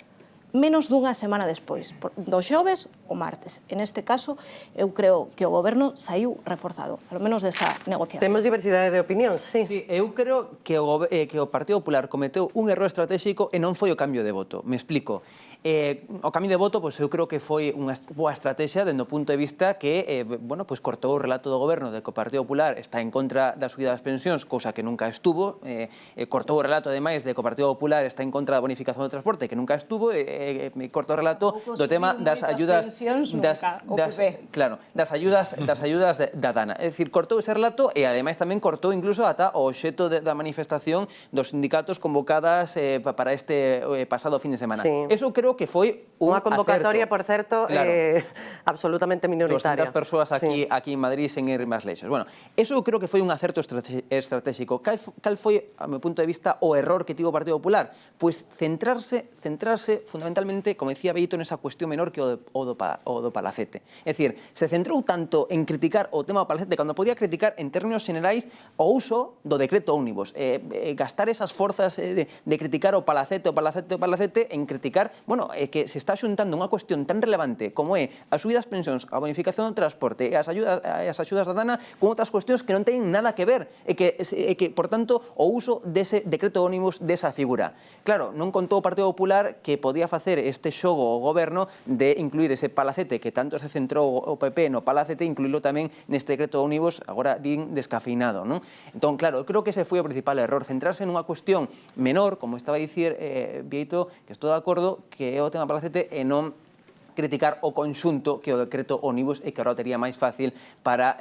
Menos dunha semana despois, do xoves o martes. En este caso, eu creo que o goberno saiu reforzado, ao menos desa negociación. Temos diversidade de opinións, sí. Sí, eu creo que o Partido Popular cometeu un erro estratégico e non foi o cambio de voto. Me explico. O cambio de voto, eu creo que foi unha boa estrategia dende o punto de vista que cortou o relato do goberno de que o Partido Popular está en contra da subida das pensións, cousa que nunca estuvo, cortou o relato, ademais, de que o Partido Popular está en contra da bonificación do transporte, que nunca estuvo, cortou o relato do tema das ayudas das ayudas da Dana. É dicir, cortou ese relato e, ademais, tamén cortou incluso ata o obxecto da manifestación dos sindicatos convocadas para este pasado fin de semana. Eso creo que foi unha convocatoria, por certo, absolutamente minoritaria. 200 persoas aquí en Madrid sen ir máis leixos. Bueno, eso creo que foi un acerto estratégico. Cal foi, a meu punto de vista, o error que tivo o Partido Popular? Pois centrarse fundamentalmente, como decía Beito, nesa cuestión menor que o do palacete. É dicir, se centrou tanto en criticar o tema do palacete cando podía criticar en términos generais o uso do decreto ómnibus, gastar esas forzas de criticar o palacete en criticar, que se está xuntando unha cuestión tan relevante como é a subida das pensións, a bonificación do transporte e as axudas da Dana con outras cuestións que non teñen nada que ver e que, por tanto, o uso dese decreto ómnibus desa figura. Claro, non contou o Partido Popular que podía facer este xogo ao goberno de incluir ese palacete que tanto se centrou o PP no palacete, incluílo tamén neste decreto ómnibus, agora din descafeinado, non? Entón, claro, creo que ese foi o principal error, centrarse nunha cuestión menor, como estaba a dicir Vieito, que estou de acordo, que é o tema palacete e non criticar o conxunto que o decreto ómnibus e que ahora tería máis fácil para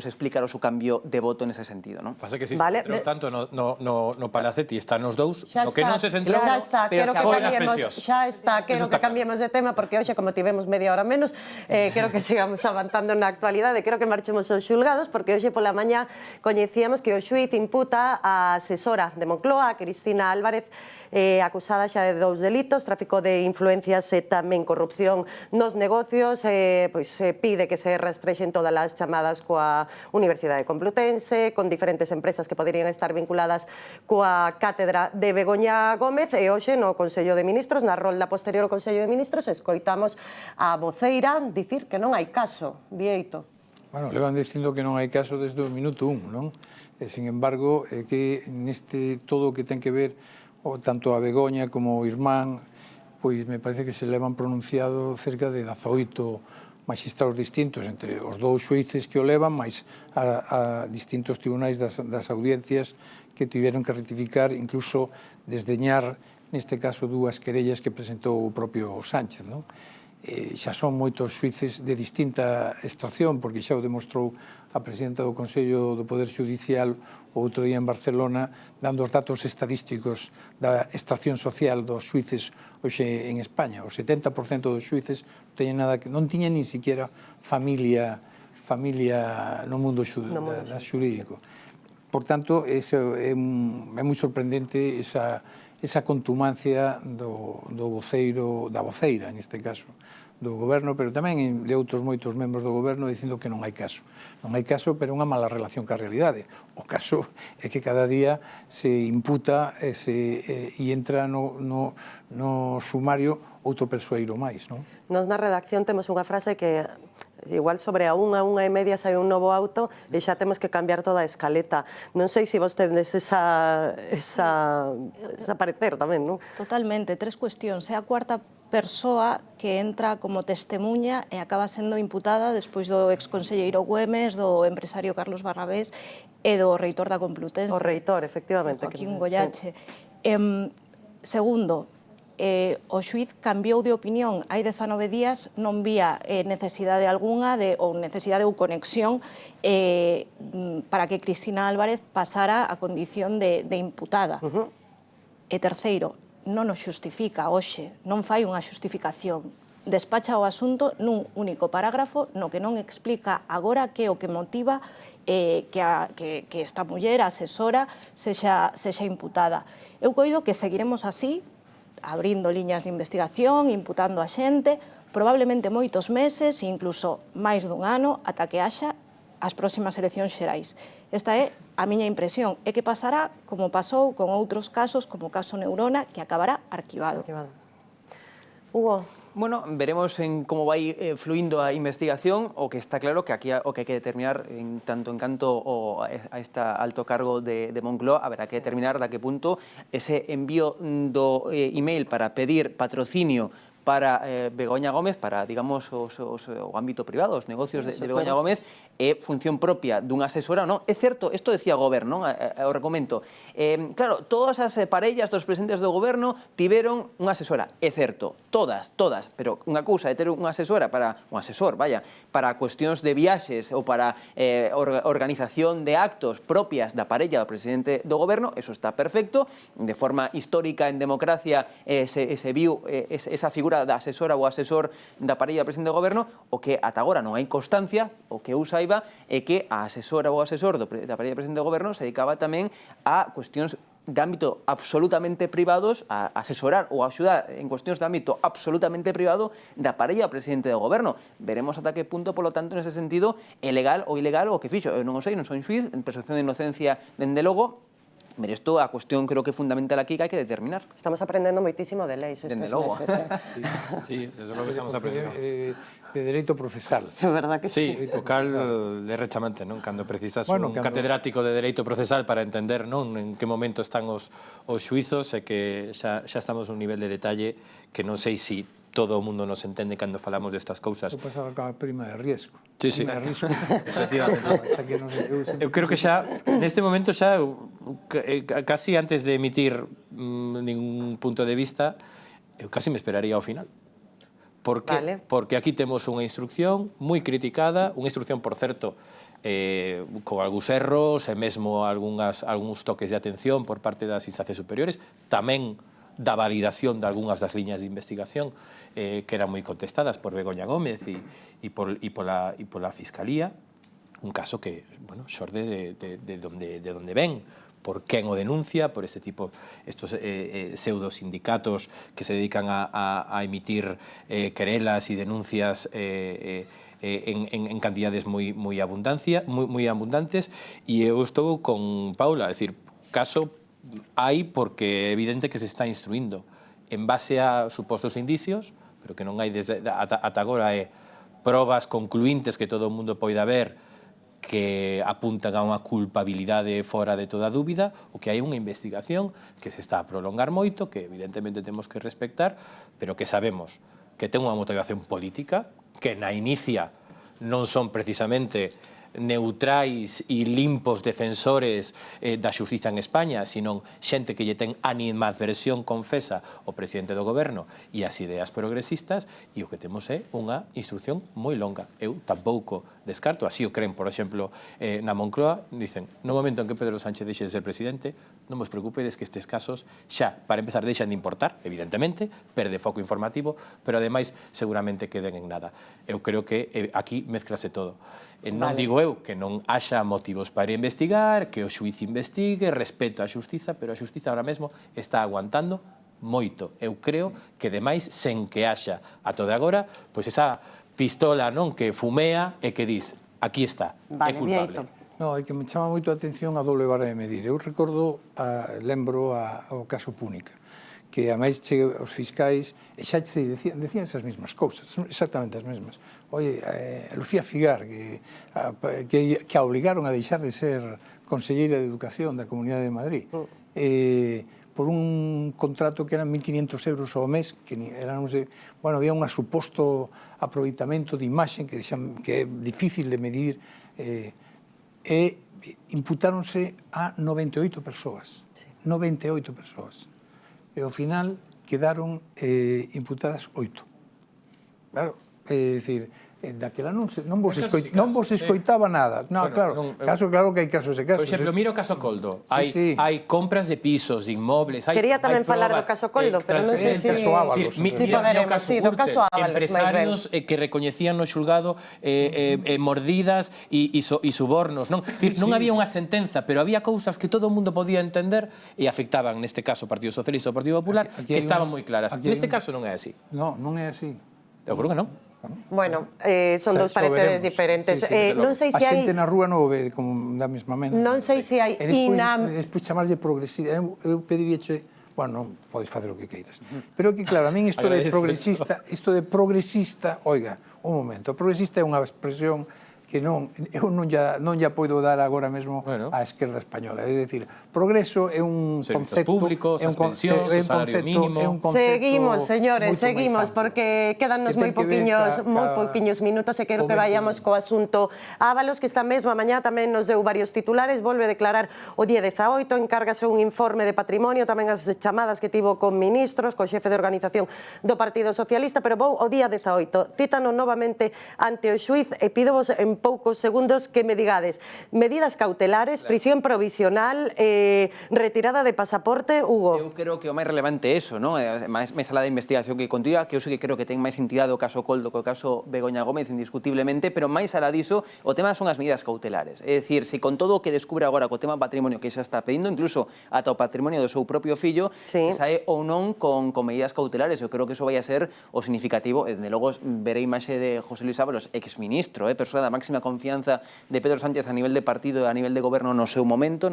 explicar o seu cambio de voto nese sentido. Pasa que si se centrou tanto no Palacete e está nos dous, no que non se centrou quero que foi nas cambiemos, pensións. xa está, quero que cambiemos de tema, porque hoxe, como tivemos media hora menos, quero que sigamos avanzando na actualidade, quero que marchemos aos xulgados, porque hoxe pola mañá coñecíamos que o xuíz imputa a asesora de Moncloa, a Cristina Álvarez, acusada xa de 2 delitos, tráfico de influencias e tamén corrupción nos negocios, pide que se rastrexen todas as chamadas coa Universidade Complutense, con diferentes empresas que poderían estar vinculadas coa cátedra de Begoña Gómez, e hoxe no Consello de Ministros, na rolda posterior ao Consello de Ministros, escoitamos a voceira dicir que non hai caso, Bieito. Bueno, levan dicindo que non hai caso desde o minuto 1, non? E, sin embargo, que neste todo o que ten que ver tanto a Begoña como o irmán, pois me parece que se levan pronunciado cerca de 18 magistrados distintos, entre os 2 xuíces que o levan, máis a distintos tribunais das audiencias que tiveron que rectificar, incluso desdeñar, neste caso, 2 querellas que presentou o propio Sánchez, non? Xa son moitos xuíces de distinta extracción, porque xa o demostrou a presidenta do Consello do Poder Xudicial o outro día en Barcelona, dando os datos estadísticos da extracción social dos xuíces hoxe en España. O 70% dos xuíces non tiñan ni siquiera familia no mundo xurídico. Por tanto, é moi sorprendente esa contumacia da voceira, neste caso, do goberno, pero tamén de outros moitos membros do goberno dicindo que non hai caso. Non hai caso, pero unha mala relación ca realidade. O caso é que cada día se imputa e entra no sumario outro persoeiro máis, non? Nos na redacción temos unha frase que igual sobre a 1:30 sai un novo auto e xa temos que cambiar toda a escaleta. Non sei se vos tedes esa parecer tamén, non? Totalmente, 3 cuestións. É a cuarta persoa que entra como testemunha e acaba sendo imputada despois do exconselleiro Güemes, do empresario Carlos Barrabés e do reitor da Complutense. O reitor, efectivamente. Joaquín Goyache. Segundo, o xuíz cambiou de opinión hai 19 días, non vía necesidade algunha ou necesidade ou conexión para que Cristina Álvarez pasara a condición de imputada. E terceiro, non o xustifica hoxe, non fai unha xustificación. Despacha o asunto nun único parágrafo no que non explica agora que o que motiva que esta muller, a asesora, sexa imputada. Eu coido que seguiremos así, abrindo liñas de investigación, imputando a xente, probablemente moitos meses, incluso máis dun ano, ata que haxa as próximas eleccións xerais. Esta é a miña impresión, e que pasará como pasou con outros casos, como o caso Neurona, que acabará arquivado. Hugo. Bueno, veremos en como vai fluindo a investigación. O que está claro que aquí o que hai que determinar en canto a este alto cargo de Moncloa, haberá que determinar da que punto ese envío do email para pedir patrocinio para Begoña Gómez, para, digamos, o ámbito privado, os negocios de Begoña Gómez, é función propia dunha asesora, non? É certo, isto decía o goberno, o recomento. Claro, todas as parellas dos presidentes do goberno tiveron unha asesora, é certo, todas, pero unha cousa é ter unha asesora para, un asesor, para cuestións de viaxes ou para organización de actos propias da parella do presidente do goberno, eso está perfecto, de forma histórica en democracia se viu esa figura da asesora ou asesor da parella do presidente do goberno. O que ata agora non hai constancia, o que eu saiba é que a asesora ou asesor da parella do presidente do goberno se dedicaba tamén a cuestións de ámbito absolutamente privados, a asesorar ou a axudar en cuestións de ámbito absolutamente privado da parella do presidente do goberno. Veremos ata que punto, polo tanto, nese sentido, é legal ou ilegal o que fixo. Eu non o sei, non son xuiz, en presunción de inocencia, dende logo, pero isto a cuestión creo que é fundamental aquí que hai que determinar. Estamos aprendendo moitísimo de leis estes meses. Sí, desde logo que estamos aprendendo. De dereito procesal. De verdad que sí. Sí, o cal é rechamante, non? Cando precisas un catedrático de dereito procesal para entender, non, en que momento están os xuizos e que xa estamos un nivel de detalle que non sei se todo o mundo nos entende cando falamos destas cousas. Eu pasaba con a prima de riesgo. Sí. Eu creo que xa, neste momento xa, casi antes de emitir ningún punto de vista, eu casi me esperaría ao final. Por que? Porque aquí temos unha instrucción moi criticada, unha instrucción, por certo, con algúns erros e mesmo algúns toques de atención por parte das instancias superiores, tamén da validación de algunhas das liñas de investigación que eran moi contestadas por Begoña Gómez e pola Fiscalía, un caso que, bueno, xorde de onde ven, por quen o denuncia, por este tipo, estos pseudosindicatos que se dedican a emitir querelas e denuncias en cantidades moi abundantes, e eu estou con Paula, é dicir, caso hai porque é evidente que se está instruindo en base a supostos indicios, pero que non hai ata agora probas concluintes que todo o mundo poida ver que apuntan a unha culpabilidade fora de toda dúbida, ou que hai unha investigación que se está a prolongar moito, que evidentemente temos que respectar, pero que sabemos que ten unha motivación política, que na inicia non son precisamente neutrais e limpos defensores da xustiza en España, sino xente que lle ten animadversión confesa ao presidente do goberno e as ideas progresistas, e o que temos é unha instrucción moi longa. Eu tampouco descarto, así o creen, por exemplo, na Moncloa, dicen, no momento en que Pedro Sánchez deixe de ser presidente, non vos preocupedes que estes casos xa, para empezar, deixan de importar, evidentemente, perde foco informativo, pero ademais seguramente queden en nada. Eu creo que aquí mezclase todo. Non digo eu que non haxa motivos para investigar, que o xuiz investigue, respeto á xustiza, pero a xustiza ahora mesmo está aguantando moito. Eu creo que demais, sen que haxa a toda agora, pois esa pistola non que fumea e que dis, aquí está, é culpable. No, é que me chama moito a atención a doble vara de medir. Eu recordo, lembro o caso Púnica, que a máis chegue os fiscais e xa decían esas mesmas cousas, exactamente as mesmas. Oye, Lucía Figar, que a obligaron a deixar de ser conselleira de Educación da Comunidade de Madrid, por un contrato que eran 1.500 euros ao mes, que era, non sei, bueno, había un suposto aproveitamento de imaxe que é difícil de medir, e imputáronse a 98 persoas, 98 persoas. E ao final quedaron imputadas 8. Claro, é dicir, daquela non vos escoitaba nada. No, claro, claro que hai casos e casos. Por exemplo, miro o caso Coldo. Hai compras de pisos, de inmobles, quería tamén falar do caso Coldo, pero non sei se poderemos, do caso Ábalos. Empresarios que recoñecían no xulgado mordidas e subornos. Non había unha sentenza, pero había cousas que todo o mundo podía entender e afectaban, neste caso, o Partido Socialista e o Partido Popular, que estaban moi claras. Neste caso non é así. Non, non é así. Eu creo que non. Bueno, son dous pareceres diferentes. Non sei se hai... A xente na rúa non o ve da mesma maneira. Non sei se hai... Despois chamarlle progresista. Eu pediríache... Bueno, podes facer o que queiras. Pero que, claro, a min isto de progresista... Oiga, un momento. Progresista é unha expresión que eu non lla podo dar agora mesmo á esquerda española. É dicir, progreso é un concepto... públicos, as pensións, o salario mínimo... Seguimos, señores, seguimos, porque quedannos moi poquinhos minutos e quero que vayamos co asunto Ábalos, que esta mesma mañá tamén nos deu varios titulares, volve a declarar o día 18, encárgase un informe de patrimonio, tamén as chamadas que tivo con ministros, co xefe de organización do Partido Socialista, pero vou o día 18. Cítanos novamente ante o xuiz e pídovos en poucos segundos que me digades medidas cautelares, prisión provisional, retirada de pasaporte, Hugo. Eu creo que o máis relevante é eso, non? Máis sala de investigación que continúa, que eu sei que creo que ten máis entidade o caso Coldo que o caso Begoña Gómez, indiscutiblemente, pero máis alá diso, o tema son as medidas cautelares. É dicir, se con todo o que descubre agora co tema patrimonio que xa está pedindo, incluso ata o patrimonio do seu propio fillo, se sae ou non con medidas cautelares. Eu creo que eso vai a ser o significativo. Desde logo, verei imaxe de José Luis Ábalos, exministro, persoa da máxima confianza de Pedro Sánchez a nivel de partido e a nivel de goberno no seu momento,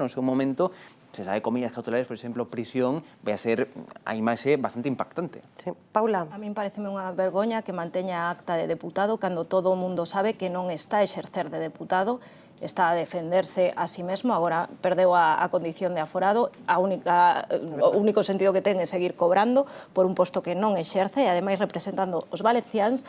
se sabe con medidas cautelares, por exemplo, prisión, vai a ser a imaxe bastante impactante. Sí. Paula. A min pareceme unha vergoña que manteña a acta de deputado cando todo o mundo sabe que non está a exercer de deputado, está a defenderse a sí mesmo, agora perdeu a condición de aforado, o único sentido que ten é seguir cobrando por un posto que non exerce e ademais representando os valenciáns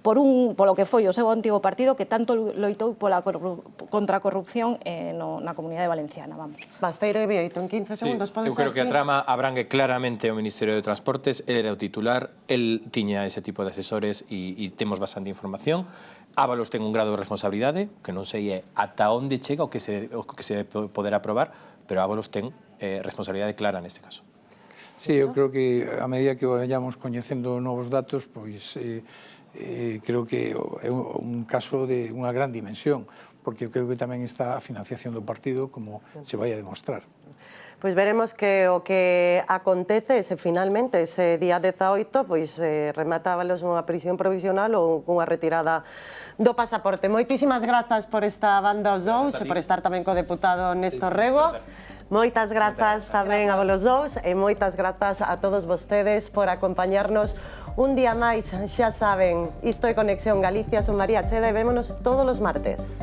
polo que foi o seu antigo partido que tanto loitou contra a corrupción na Comunidade Valenciana, vamos. Basteiro e Bieito, en 15 segundos, pode eu ser creo que a así? trama abrangue claramente o Ministerio de Transportes, ele era o titular, el tiña ese tipo de asesores e temos bastante información. Ábalos ten un grado de responsabilidade, que non sei ata onde chega o que se poderá aprobar, pero Ábalos ten responsabilidade clara neste caso. Sí, eu creo que a medida que vayamos coñecendo novos datos, pois creo que é un caso de unha gran dimensión, porque eu creo que tamén está a financiación do partido, como se vai a demostrar. Pois veremos que o que acontece se finalmente ese día 18 pois rematábalos unha prisión provisional ou cunha retirada do pasaporte. Moitísimas grazas por esta banda aos dous e por estar tamén co deputado Néstor Rego. Moitas grazas tamén a vos dous e moitas grazas a todos vostedes por acompañarnos un día máis. Xa saben, isto é Conexión Galicia, son María Cheda e vémonos todos os martes.